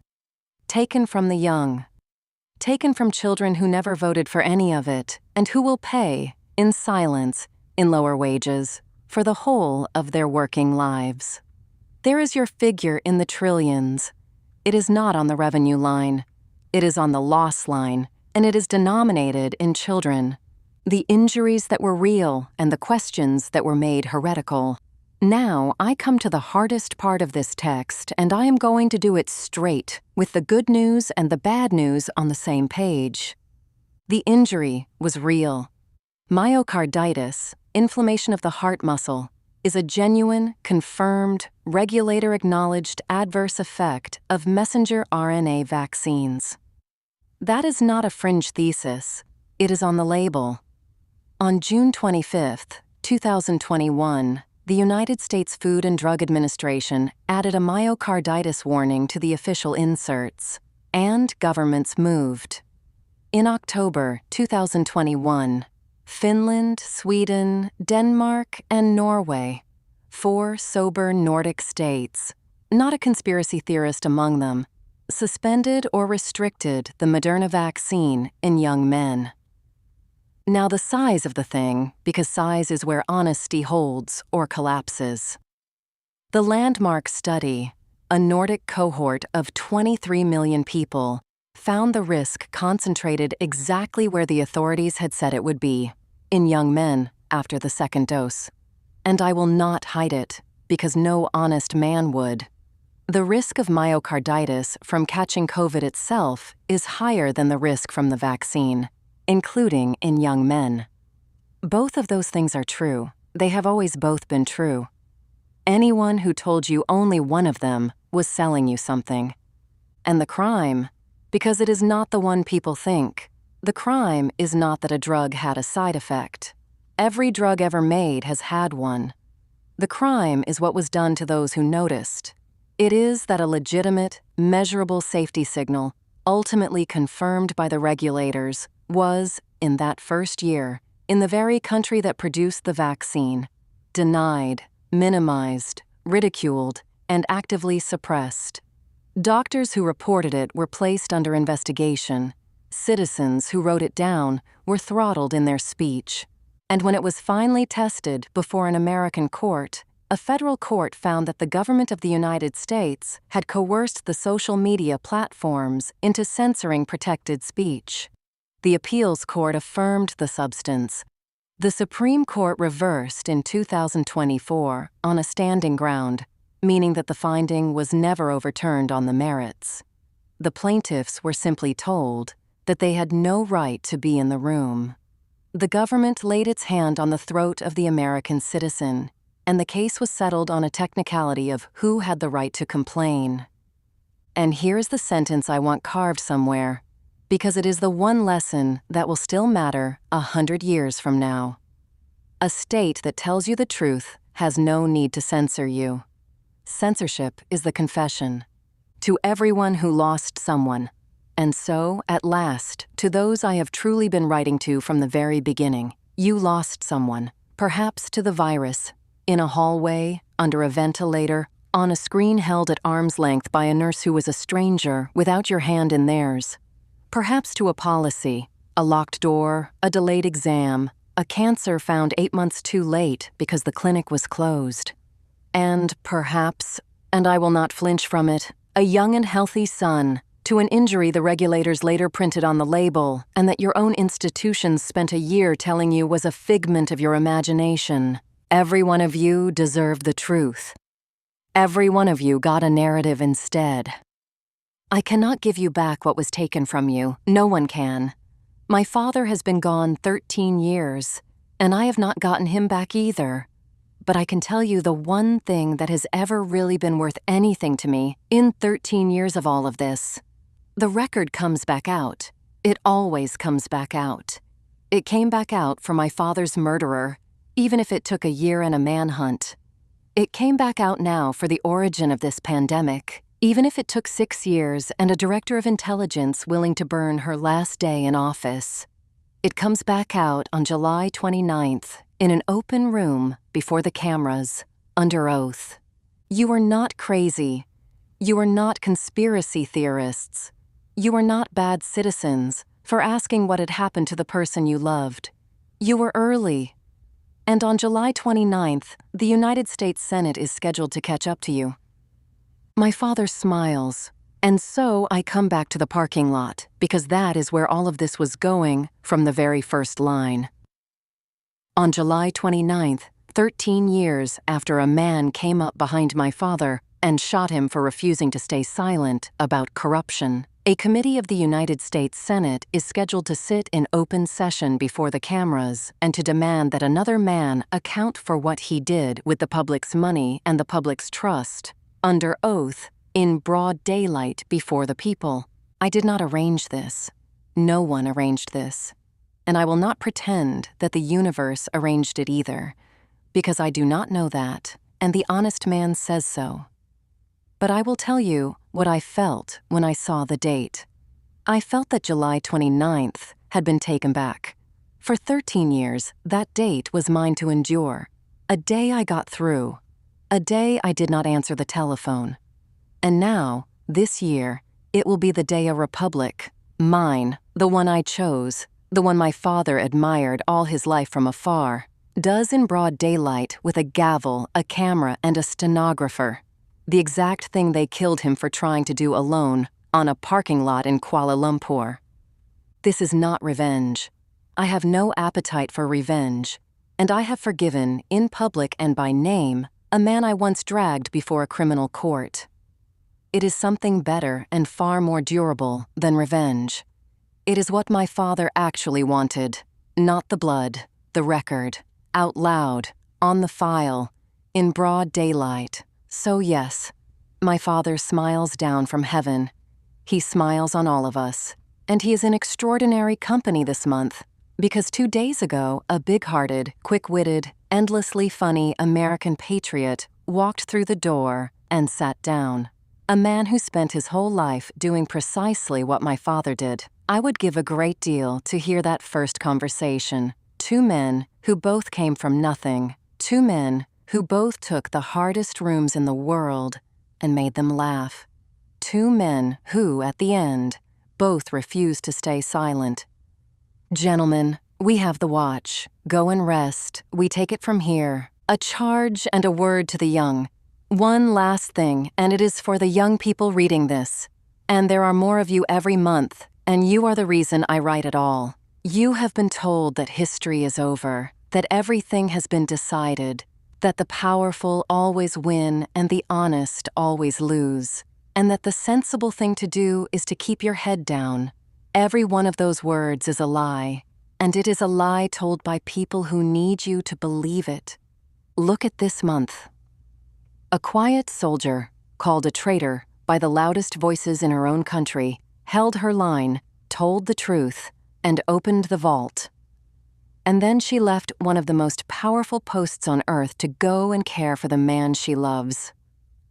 Taken from the young. Taken from children who never voted for any of it, and who will pay, in silence, in lower wages, for the whole of their working lives. There is your figure in the trillions. It is not on the revenue line. It is on the loss line, and it is denominated in children. The injuries that were real and the questions that were made heretical. Now I come to the hardest part of this text, and I am going to do it straight, with the good news and the bad news on the same page. The injury was real. Myocarditis, inflammation of the heart muscle, is a genuine, confirmed, regulator-acknowledged adverse effect of messenger RNA vaccines. That is not a fringe thesis. It is on the label. On June 25, 2021, the United States Food and Drug Administration added a myocarditis warning to the official inserts, and governments moved. In October 2021, Finland, Sweden, Denmark, and Norway, 4 sober Nordic states, not a conspiracy theorist among them, suspended or restricted the Moderna vaccine in young men. Now the size of the thing, because size is where honesty holds or collapses. The landmark study, a Nordic cohort of 23 million people, found the risk concentrated exactly where the authorities had said it would be, in young men after the second dose. And I will not hide it, because no honest man would. The risk of myocarditis from catching COVID itself is higher than the risk from the vaccine, including in young men. Both of those things are true. They have always both been true. Anyone who told you only one of them was selling you something. And the crime, because it is not the one people think, the crime is not that a drug had a side effect. Every drug ever made has had one. The crime is what was done to those who noticed. It is that a legitimate, measurable safety signal, ultimately confirmed by the regulators, was, in that first year, in the very country that produced the vaccine, denied, minimized, ridiculed, and actively suppressed. Doctors who reported it were placed under investigation. Citizens who wrote it down were throttled in their speech. And when it was finally tested before an American court, a federal court found that the government of the United States had coerced the social media platforms into censoring protected speech. The appeals court affirmed the substance. The Supreme Court reversed in 2024 on a standing ground, meaning that the finding was never overturned on the merits. The plaintiffs were simply told that they had no right to be in the room. The government laid its hand on the throat of the American citizen, and the case was settled on a technicality of who had the right to complain. And here's the sentence I want carved somewhere, because it is the one lesson that will still matter 100 years from now. A state that tells you the truth has no need to censor you. Censorship is the confession. To everyone who lost someone, and so, at last, to those I have truly been writing to from the very beginning, you lost someone, perhaps to the virus, in a hallway, under a ventilator, on a screen held at arm's length by a nurse who was a stranger without your hand in theirs. Perhaps to a policy, a locked door, a delayed exam, a cancer found 8 months too late because the clinic was closed. And perhaps, and I will not flinch from it, a young and healthy son, to an injury the regulators later printed on the label and that your own institutions spent a year telling you was a figment of your imagination. Every one of you deserved the truth. Every one of you got a narrative instead. I cannot give you back what was taken from you. No one can. My father has been gone 13 years, and I have not gotten him back either. But I can tell you the one thing that has ever really been worth anything to me in 13 years of all of this. The record comes back out. It always comes back out. It came back out for my father's murderer, even if it took a year and a manhunt. It came back out now for the origin of this pandemic, even if it took 6 years and a director of intelligence willing to burn her last day in office. It comes back out on July 29th in an open room before the cameras, under oath. You are not crazy. You are not conspiracy theorists. You are not bad citizens for asking what had happened to the person you loved. You were early. And on July 29th, the United States Senate is scheduled to catch up to you. My father smiles, and so I come back to the parking lot, because that is where all of this was going from the very first line. On July 29th, 13 years after a man came up behind my father and shot him for refusing to stay silent about corruption, a committee of the United States Senate is scheduled to sit in open session before the cameras and to demand that another man account for what he did with the public's money and the public's trust, under oath, in broad daylight before the people. I did not arrange this. No one arranged this. And I will not pretend that the universe arranged it either, because I do not know that, and the honest man says so. But I will tell you what I felt when I saw the date. I felt that July 29th had been taken back. For 13 years, that date was mine to endure. A day I got through. A day I did not answer the telephone. And now, this year, it will be the day a republic, mine, the one I chose, the one my father admired all his life from afar, does in broad daylight with a gavel, a camera, and a stenographer. The exact thing they killed him for trying to do alone on a parking lot in Kuala Lumpur. This is not revenge. I have no appetite for revenge, and I have forgiven, in public and by name, a man I once dragged before a criminal court. It is something better and far more durable than revenge. It is what my father actually wanted, not the blood, the record, out loud, on the file, in broad daylight. So yes, my father smiles down from heaven. He smiles on all of us, and he is in extraordinary company this month, because 2 days ago, a big-hearted, quick-witted, endlessly funny American patriot walked through the door and sat down. A man who spent his whole life doing precisely what my father did. I would give a great deal to hear that first conversation. 2 men who both came from nothing. 2 men who both took the hardest rooms in the world and made them laugh. 2 men who, at the end, both refused to stay silent. Gentlemen, we have the watch. Go and rest. We take it from here. A charge and a word to the young. One last thing, and it is for the young people reading this. And there are more of you every month, and you are the reason I write at all. You have been told that history is over, that everything has been decided, that the powerful always win and the honest always lose, and that the sensible thing to do is to keep your head down. Every one of those words is a lie, and it is a lie told by people who need you to believe it. Look at this month. A quiet soldier, called a traitor by the loudest voices in her own country, held her line, told the truth, and opened the vault. And then she left one of the most powerful posts on earth to go and care for the man she loves.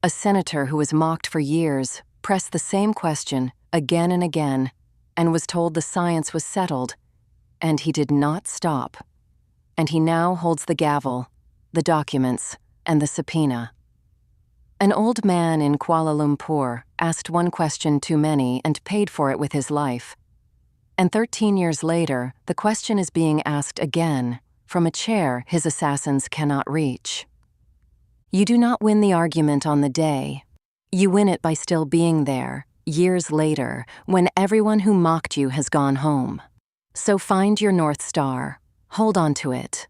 A senator who was mocked for years pressed the same question again and again and was told the science was settled, and he did not stop. And he now holds the gavel, the documents, and the subpoena. An old man in Kuala Lumpur asked one question too many and paid for it with his life. And 13 years later, the question is being asked again from a chair his assassins cannot reach. You do not win the argument on the day. You win it by still being there, years later, when everyone who mocked you has gone home. So find your North Star. Hold on to it.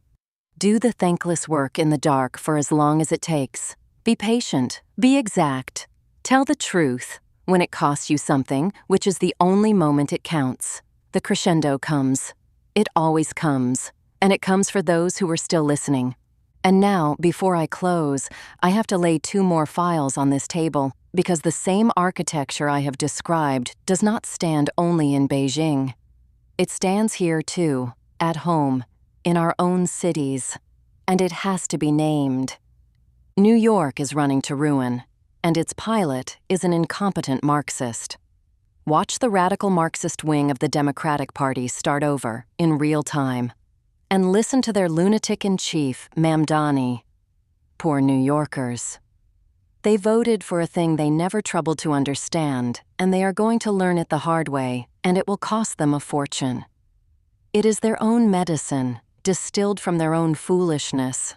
Do the thankless work in the dark for as long as it takes. Be patient. Be exact. Tell the truth when it costs you something, which is the only moment it counts. The crescendo comes. It always comes. And it comes for those who are still listening. And now, before I close, I have to lay 2 more files on this table because the same architecture I have described does not stand only in Beijing. It stands here too, at home, in our own cities. And it has to be named. New York is running to ruin, and its pilot is an incompetent Marxist. Watch the radical Marxist wing of the Democratic Party start over in real time, and listen to their lunatic-in-chief, Mamdani. Poor New Yorkers. They voted for a thing they never troubled to understand, and they are going to learn it the hard way, and it will cost them a fortune. It is their own medicine, distilled from their own foolishness,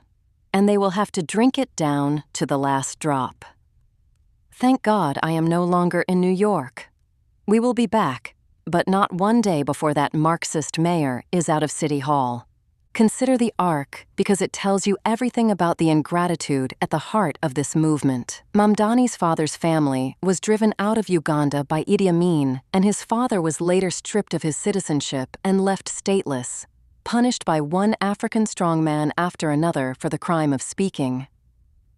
and they will have to drink it down to the last drop. Thank God I am no longer in New York. We will be back, but not one day before that Marxist mayor is out of City Hall. Consider the arc because it tells you everything about the ingratitude at the heart of this movement. Mamdani's father's family was driven out of Uganda by Idi Amin, and his father was later stripped of his citizenship and left stateless, punished by one African strongman after another for the crime of speaking.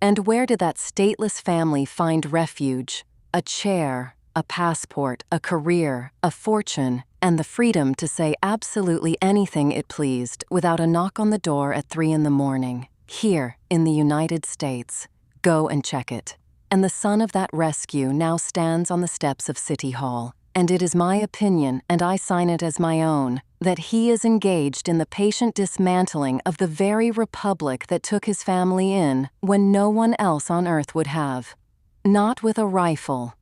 And where did that stateless family find refuge? A chair, a passport, a career, a fortune, and the freedom to say absolutely anything it pleased without a knock on the door at 3 a.m. Here, in the United States. Go and check it. And the son of that rescue now stands on the steps of City Hall. And it is my opinion, and I sign it as my own, that he is engaged in the patient dismantling of the very republic that took his family in when no one else on earth would have. Not with a rifle.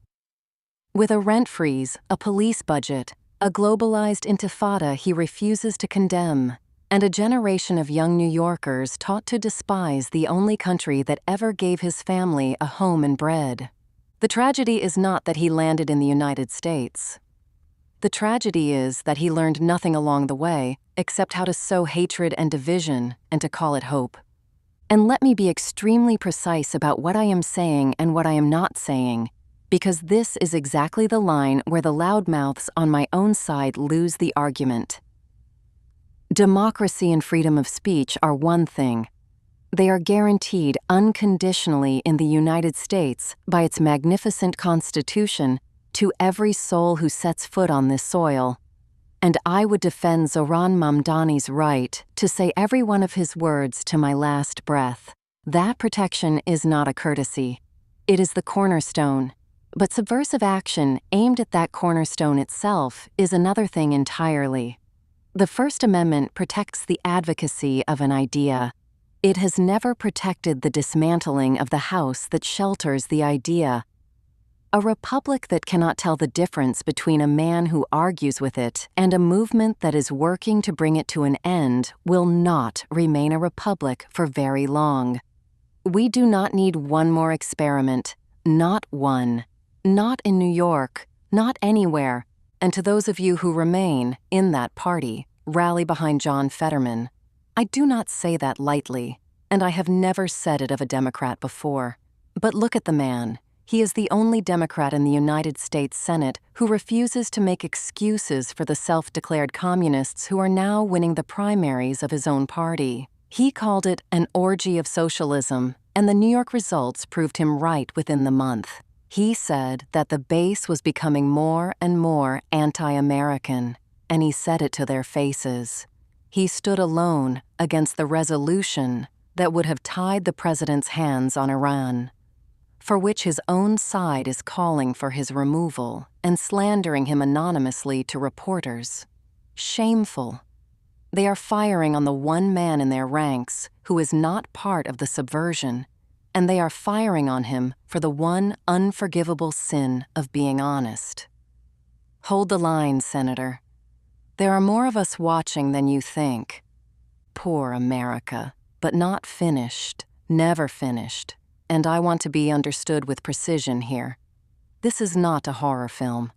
With a rent freeze, a police budget, a globalized intifada he refuses to condemn, and a generation of young New Yorkers taught to despise the only country that ever gave his family a home and bread. The tragedy is not that he landed in the United States. The tragedy is that he learned nothing along the way except how to sow hatred and division and to call it hope. And let me be extremely precise about what I am saying and what I am not saying, because this is exactly the line where the loudmouths on my own side lose the argument. Democracy and freedom of speech are one thing. They are guaranteed unconditionally in the United States by its magnificent Constitution to every soul who sets foot on this soil. And I would defend Zoran Mamdani's right to say every one of his words to my last breath. That protection is not a courtesy. It is the cornerstone. But subversive action aimed at that cornerstone itself is another thing entirely. The First Amendment protects the advocacy of an idea. It has never protected the dismantling of the house that shelters the idea. A republic that cannot tell the difference between a man who argues with it and a movement that is working to bring it to an end will not remain a republic for very long. We do not need one more experiment, not one. Not in New York, not anywhere, and to those of you who remain in that party, rally behind John Fetterman. I do not say that lightly, and I have never said it of a Democrat before. But look at the man. He is the only Democrat in the United States Senate who refuses to make excuses for the self-declared communists who are now winning the primaries of his own party. He called it an orgy of socialism, and the New York results proved him right within the month. He said that the base was becoming more and more anti-American, and he said it to their faces. He stood alone against the resolution that would have tied the president's hands on Iran, for which his own side is calling for his removal and slandering him anonymously to reporters. Shameful. They are firing on the one man in their ranks who is not part of the subversion, and they are firing on him for the one unforgivable sin of being honest. Hold the line, Senator. There are more of us watching than you think. Poor America, but not finished, never finished, and I want to be understood with precision here. This is not a horror film.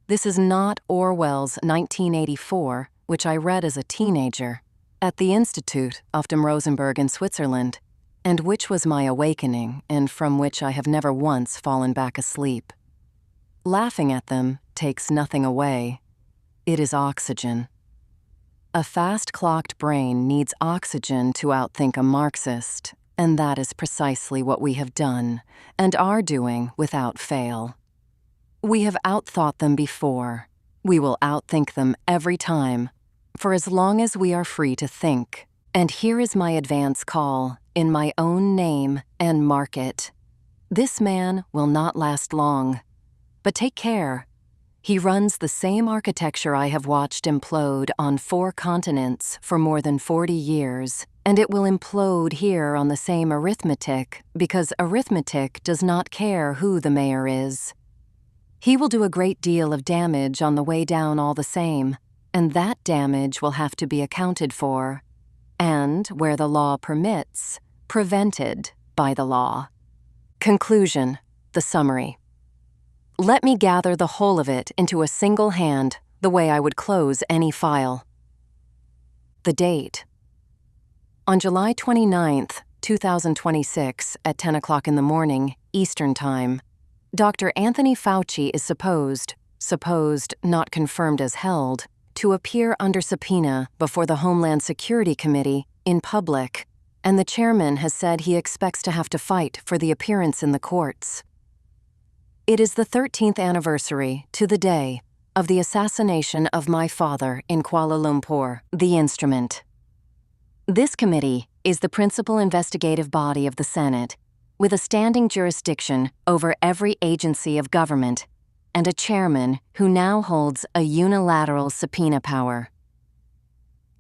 This is not Orwell's 1984, which I read as a teenager at the Institute auf dem Rosenberg in Switzerland, and which was my awakening, and from which I have never once fallen back asleep. Laughing at them takes nothing away. It is oxygen. A fast-clocked brain needs oxygen to outthink a Marxist, and that is precisely what we have done, and are doing without fail. We have outthought them before. We will outthink them every time, for as long as we are free to think. And here is my advance call, in my own name and market. This man will not last long. But take care. He runs the same architecture I have watched implode on 4 continents for more than 40 years, and it will implode here on the same arithmetic because arithmetic does not care who the mayor is. He will do a great deal of damage on the way down all the same, and that damage will have to be accounted for. And, where the law permits, prevented by the law. Conclusion, the summary. Let me gather the whole of it into a single hand, the way I would close any file. The date. On July 29, 2026, at 10 o'clock in the morning, Eastern Time, Dr. Anthony Fauci is supposed, not confirmed as held, to appear under subpoena before the Homeland Security Committee in public, and the chairman has said he expects to have to fight for the appearance in the courts. It is the 13th anniversary, to the day, of the assassination of my father in Kuala Lumpur, the instrument. This committee is the principal investigative body of the Senate, with a standing jurisdiction over every agency of government, and a chairman who now holds a unilateral subpoena power.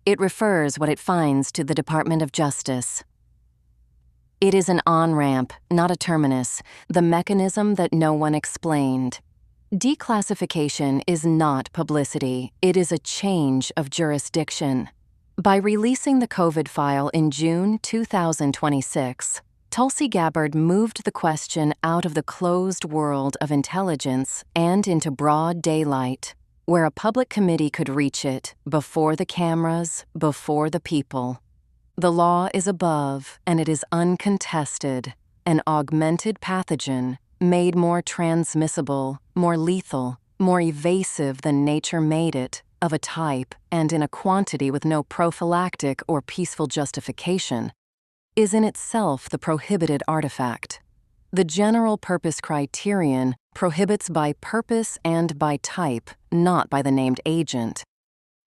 It refers what it finds to the Department of Justice. It is an on-ramp, not a terminus, the mechanism that no one explained. Declassification is not publicity, it is a change of jurisdiction. By releasing the COVID file in June 2026, Tulsi Gabbard moved the question out of the closed world of intelligence and into broad daylight, where a public committee could reach it, before the cameras, before the people. The law is above, and it is uncontested, an augmented pathogen, made more transmissible, more lethal, more evasive than nature made it, of a type and in a quantity with no prophylactic or peaceful justification, is in itself the prohibited artifact. The general purpose criterion prohibits by purpose and by type, not by the named agent.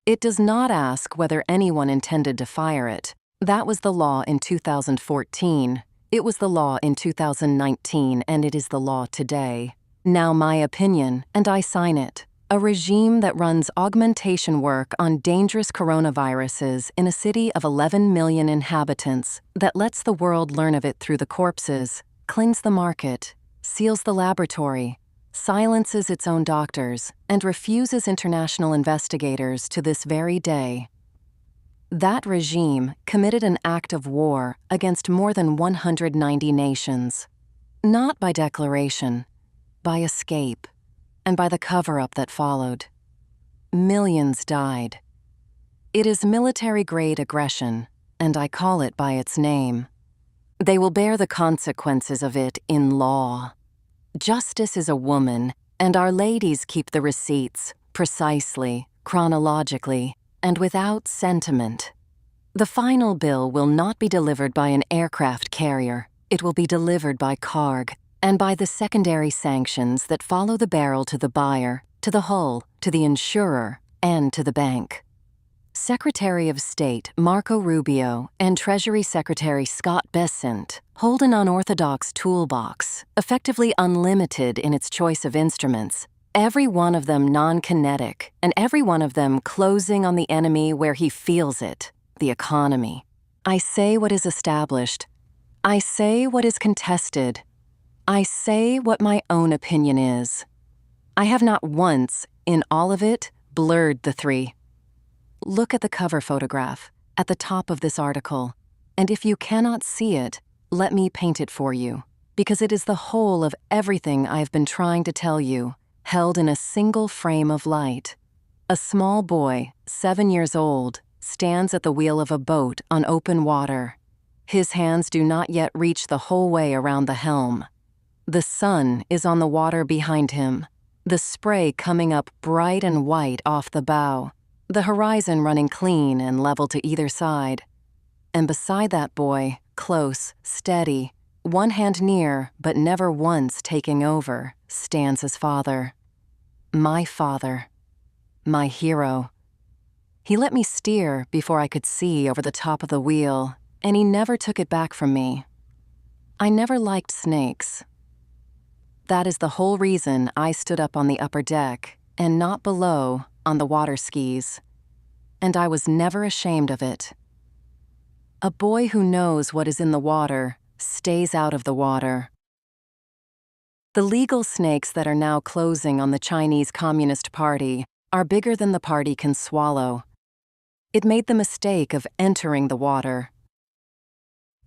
It does not ask whether anyone intended to fire it. That was the law in 2014. It was the law in 2019, and it is the law today. Now my opinion, and I sign it. A regime that runs augmentation work on dangerous coronaviruses in a city of 11 million inhabitants, that lets the world learn of it through the corpses, cleans the market, seals the laboratory, silences its own doctors, and refuses international investigators to this very day. That regime committed an act of war against more than 190 nations, not by declaration, by escape, and by the cover-up that followed. Millions died. It is military-grade aggression, and I call it by its name. They will bear the consequences of it in law. Justice is a woman, and our ladies keep the receipts, precisely, chronologically, and without sentiment. The final bill will not be delivered by an aircraft carrier. It will be delivered by carg, and by the secondary sanctions that follow the barrel to the buyer, to the hull, to the insurer, and to the bank. Secretary of State Marco Rubio and Treasury Secretary Scott Bessent hold an unorthodox toolbox, effectively unlimited in its choice of instruments, every one of them non-kinetic, and every one of them closing on the enemy where he feels it, the economy. I say what is established. I say what is contested. I say what my own opinion is. I have not once, in all of it, blurred the three. Look at the cover photograph, at the top of this article, and if you cannot see it, let me paint it for you, because it is the whole of everything I have been trying to tell you, held in a single frame of light. A small boy, 7 years old, stands at the wheel of a boat on open water. His hands do not yet reach the whole way around the helm. The sun is on the water behind him, the spray coming up bright and white off the bow, the horizon running clean and level to either side. And beside that boy, close, steady, one hand near but never once taking over, stands his father. My father. My hero. He let me steer before I could see over the top of the wheel, and he never took it back from me. I never liked snakes. That is the whole reason I stood up on the upper deck, and not below, on the water skis. And I was never ashamed of it. A boy who knows what is in the water stays out of the water. The legal snakes that are now closing on the Chinese Communist Party are bigger than the party can swallow. It made the mistake of entering the water.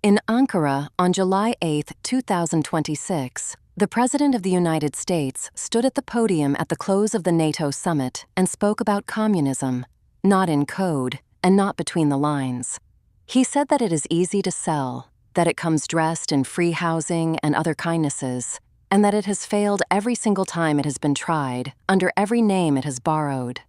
In Ankara, on July 8, 2026, the President of the United States stood at the podium at the close of the NATO summit and spoke about communism, not in code and not between the lines. He said that it is easy to sell, that it comes dressed in free housing and other kindnesses, and that it has failed every single time it has been tried, under every name it has borrowed.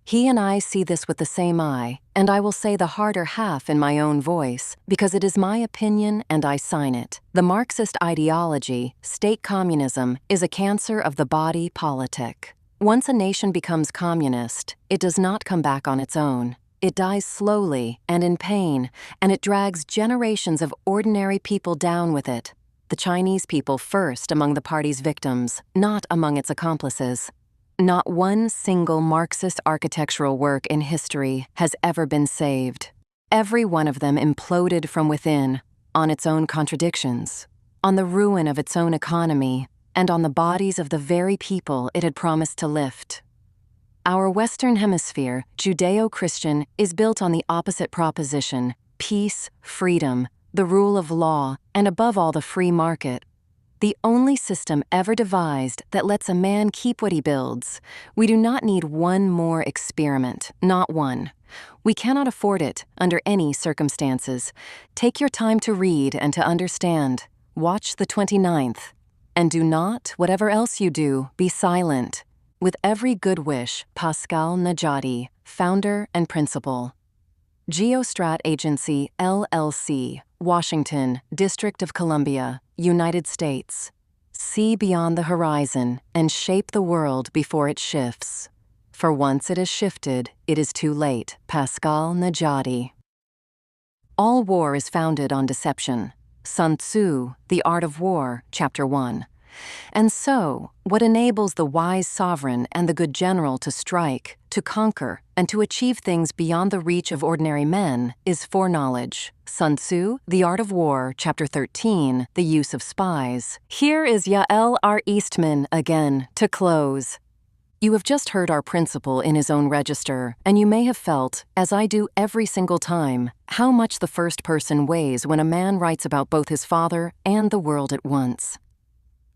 He and I see this with the same eye, and I will say the harder half in my own voice, because it is my opinion and I sign it. The Marxist ideology, state communism, is a cancer of the body politic. Once a nation becomes communist, it does not come back on its own. It dies slowly and in pain, and it drags generations of ordinary people down with it. The Chinese people first among the party's victims, not among its accomplices. Not one single Marxist architectural work in history has ever been saved. Every one of them imploded from within, on its own contradictions, on the ruin of its own economy, and on the bodies of the very people it had promised to lift. Our Western Hemisphere, Judeo-Christian, is built on the opposite proposition: peace, freedom, the rule of law, and above all the free market. The only system ever devised that lets a man keep what he builds. We do not need one more experiment, not one. We cannot afford it, under any circumstances. Take your time to read and to understand. Watch the 29th. And do not, whatever else you do, be silent. With every good wish, Pascal Najati, founder and principal. GeoStrat Agency, LLC, Washington, District of Columbia, United States. See beyond the horizon and shape the world before it shifts. For once it has shifted, it is too late. Pascal Najati. All war is founded on deception. Sun Tzu, The Art of War, Chapter 1. And so, what enables the wise sovereign and the good general to strike, to conquer, and to achieve things beyond the reach of ordinary men is foreknowledge. Sun Tzu, The Art of War, Chapter 13, The Use of Spies. Here is Yael R. Eastman again, to close. You have just heard our principal in his own register, and you may have felt, as I do every single time, how much the first person weighs when a man writes about both his father and the world at once.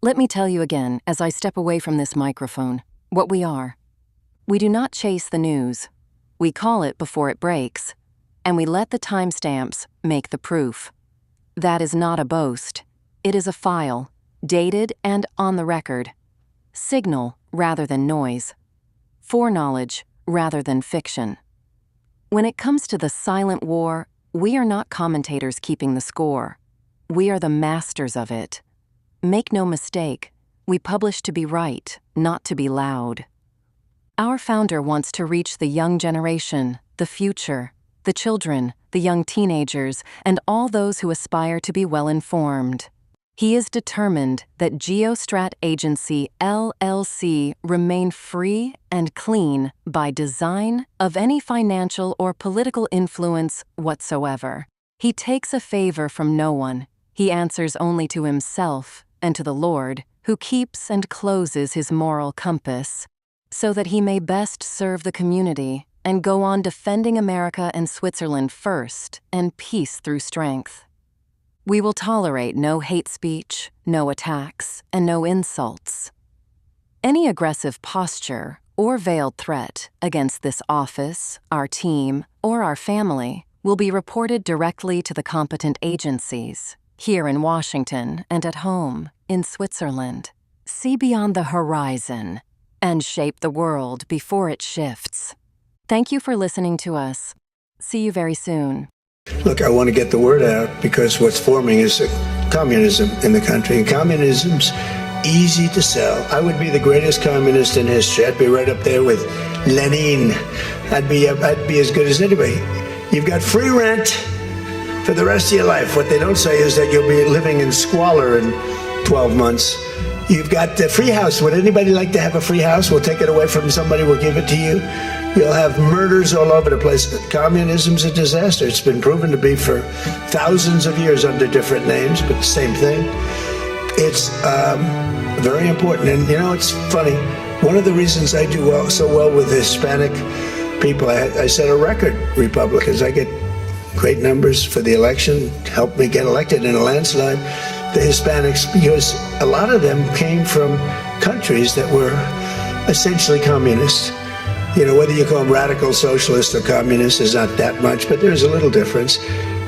Let me tell you again, as I step away from this microphone, what we are. We do not chase the news. We call it before it breaks, and we let the timestamps make the proof. That is not a boast. It is a file, dated and on the record. Signal rather than noise. Foreknowledge rather than fiction. When it comes to the silent war, we are not commentators keeping the score. We are the masters of it. Make no mistake, we publish to be right, not to be loud. Our founder wants to reach the young generation, the future, the children, the young teenagers, and all those who aspire to be well-informed. He is determined that GeoStrat Agency, LLC, remain free and clean by design of any financial or political influence whatsoever. He takes a favor from no one. He answers only to himself and to the Lord, who keeps and closes his moral compass, so that he may best serve the community and go on defending America and Switzerland first, and peace through strength. We will tolerate no hate speech, no attacks, and no insults. Any aggressive posture or veiled threat against this office, our team, or our family will be reported directly to the competent agencies, here in Washington and at home, in Switzerland. See beyond the horizon and shape the world before it shifts. Thank you for listening to us. See you very soon. Look, I want to get the word out because what's forming is communism in the country. And communism's easy to sell. I would be the greatest communist in history. I'd be right up there with Lenin. I'd be as good as anybody. You've got free rent for the rest of your life. What they don't say is that you'll be living in squalor in 12 months. You've got the free house. Would anybody like to have a free house? We'll take it away from somebody, we'll give it to you. You'll have murders all over the place. Communism's a disaster. It's been proven to be for thousands of years under different names, but the same thing. It's very important. And you know, it's funny. One of the reasons I do so well with Hispanic people, I set a record, Republicans. I get great numbers for the election, helped me get elected in a landslide. The Hispanics, because a lot of them came from countries that were essentially communist. You know, whether you call them radical socialist or communist is not that much, but there's a little difference.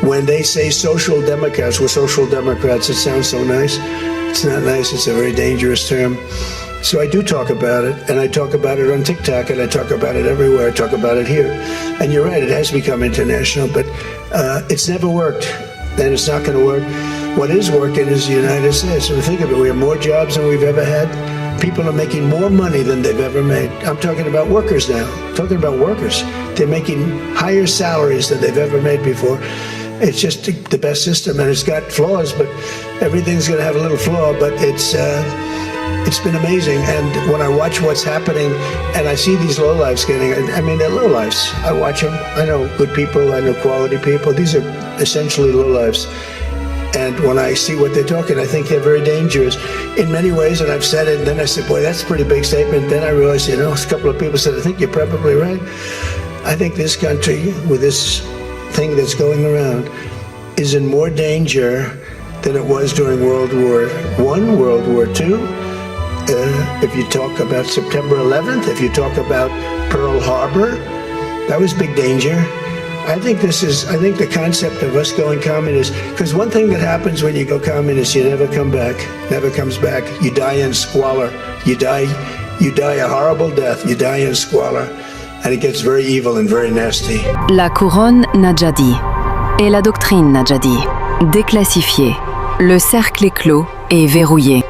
when they say social democrats, we're social democrats, it sounds so nice. It's not nice, it's a very dangerous term. So I do talk about it, and I talk about it on TikTok, and I talk about it everywhere. I talk about it here. And you're right, it has become international, but it's never worked, and it's not going to work. What is working is the United States. And think of it, we have more jobs than we've ever had. People are making more money than they've ever made. I'm talking about workers now. I'm talking about workers. They're making higher salaries than they've ever made before. It's just the best system, and it's got flaws, but everything's going to have a little flaw, but it's been amazing. And when I watch what's happening and I see these lowlifes getting, I mean, they're lowlifes. I watch them. I know good people. I know quality people. These are essentially lowlifes. And when I see what they're talking, I think they're very dangerous in many ways. And I've said it, and then I said, boy, that's a pretty big statement. Then I realized, a couple of people said, I think you're probably right. I think this country, with this thing that's going around, is in more danger than it was during World War I, World War II. If you talk about September 11th, if you talk about Pearl Harbor, that was big danger. I think the concept of us going communist, because one thing that happens when you go communist, you never come back, never comes back. You die in squalor. You die a horrible death. You die in squalor. And it gets very evil and very nasty. La couronne n'a déjà dit, et la doctrine n'a déjà dit. Déclassifié. Le cercle est clos et verrouillé.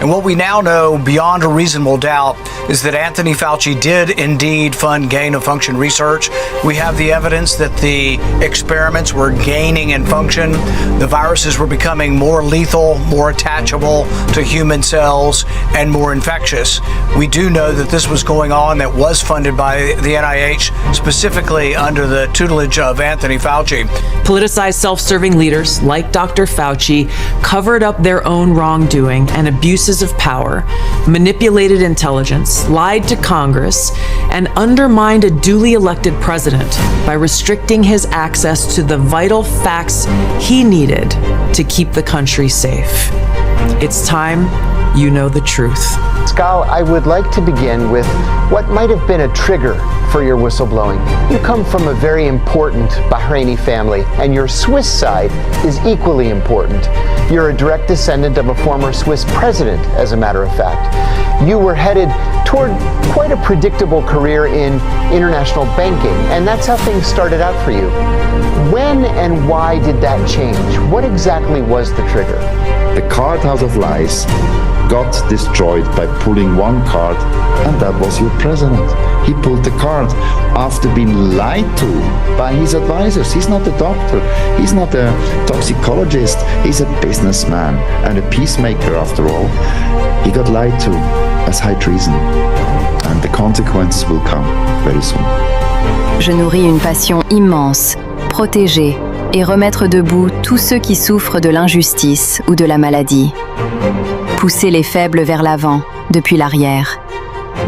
And what we now know beyond a reasonable doubt is that Anthony Fauci did indeed fund gain-of-function research. We have the evidence that the experiments were gaining in function. The viruses were becoming more lethal, more attachable to human cells, and more infectious. We do know that this was going on, that was funded by the NIH, specifically under the tutelage of Anthony Fauci. Politicized self-serving leaders like Dr. Fauci covered up their own wrongdoing and abuses of power, manipulated intelligence, lied to Congress, and undermined a duly elected president by restricting his access to the vital facts he needed to keep the country safe. It's time you know the truth. Skal, I would like to begin with what might have been a trigger for your whistleblowing. You come from a very important Bahraini family, and your Swiss side is equally important. You're a direct descendant of a former Swiss president, as a matter of fact. You were headed toward quite a predictable career in international banking, and that's how things started out for you. When and why did that change? What exactly was the trigger? The card House of Lies got destroyed by pulling one card, and that was your president. He pulled the card after being lied to by his advisors. He's not a doctor, he's not a toxicologist, he's a businessman and a peacemaker after all. He got lied to as high treason, and the consequences will come very soon. Je nourris une passion immense, protéger et remettre debout tous ceux qui souffrent de l'injustice ou de la maladie. Pousser les faibles vers l'avant, depuis l'arrière,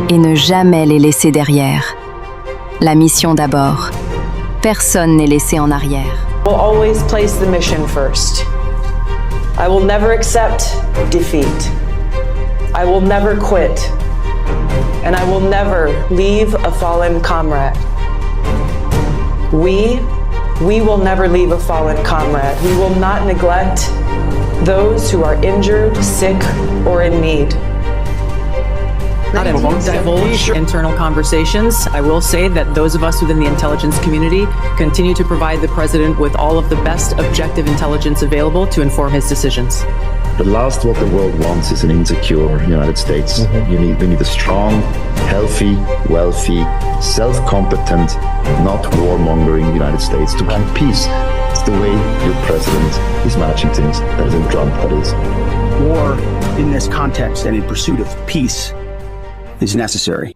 et ne jamais les laisser derrière. La mission d'abord. Personne n'est laissé en arrière. I will always place the mission first. I will never accept defeat. I will never quit. And I will never leave a fallen comrade. We will never leave a fallen comrade. We will not neglect those who are injured, sick, or in need. I won't divulge internal conversations. I will say that those of us within the intelligence community continue to provide the president with all of the best objective intelligence available to inform his decisions. The last what the world wants is an insecure United States. We need a strong, healthy, wealthy, self-competent, not warmongering United States to keep peace. It's the way your president is managing things. President Trump, that is. War in this context and in pursuit of peace is necessary.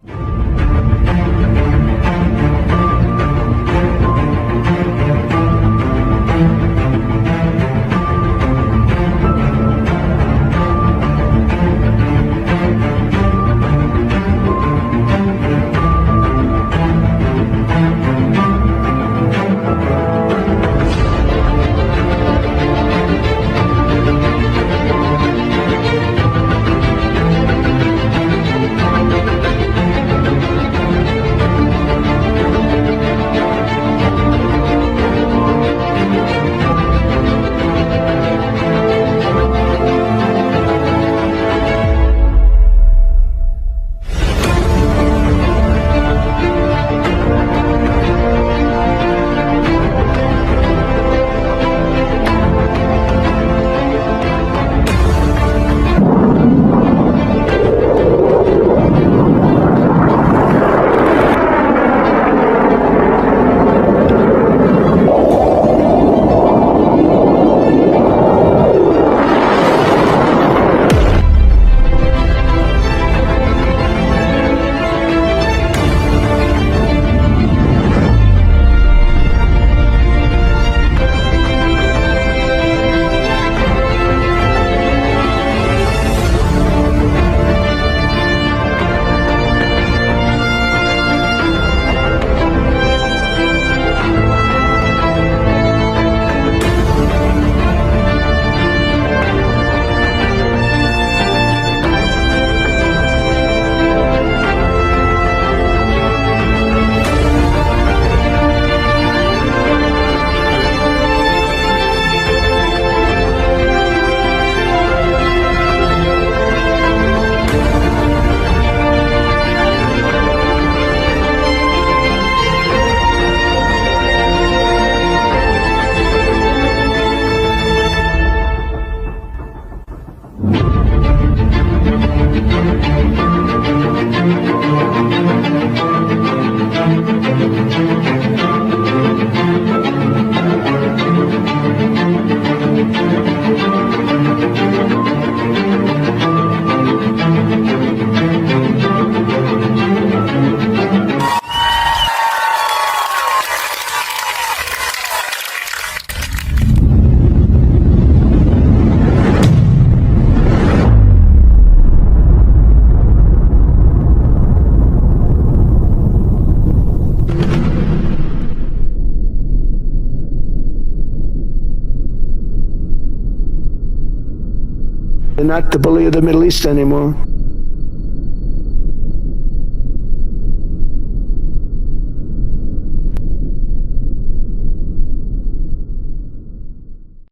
not the bully of the Middle East anymore.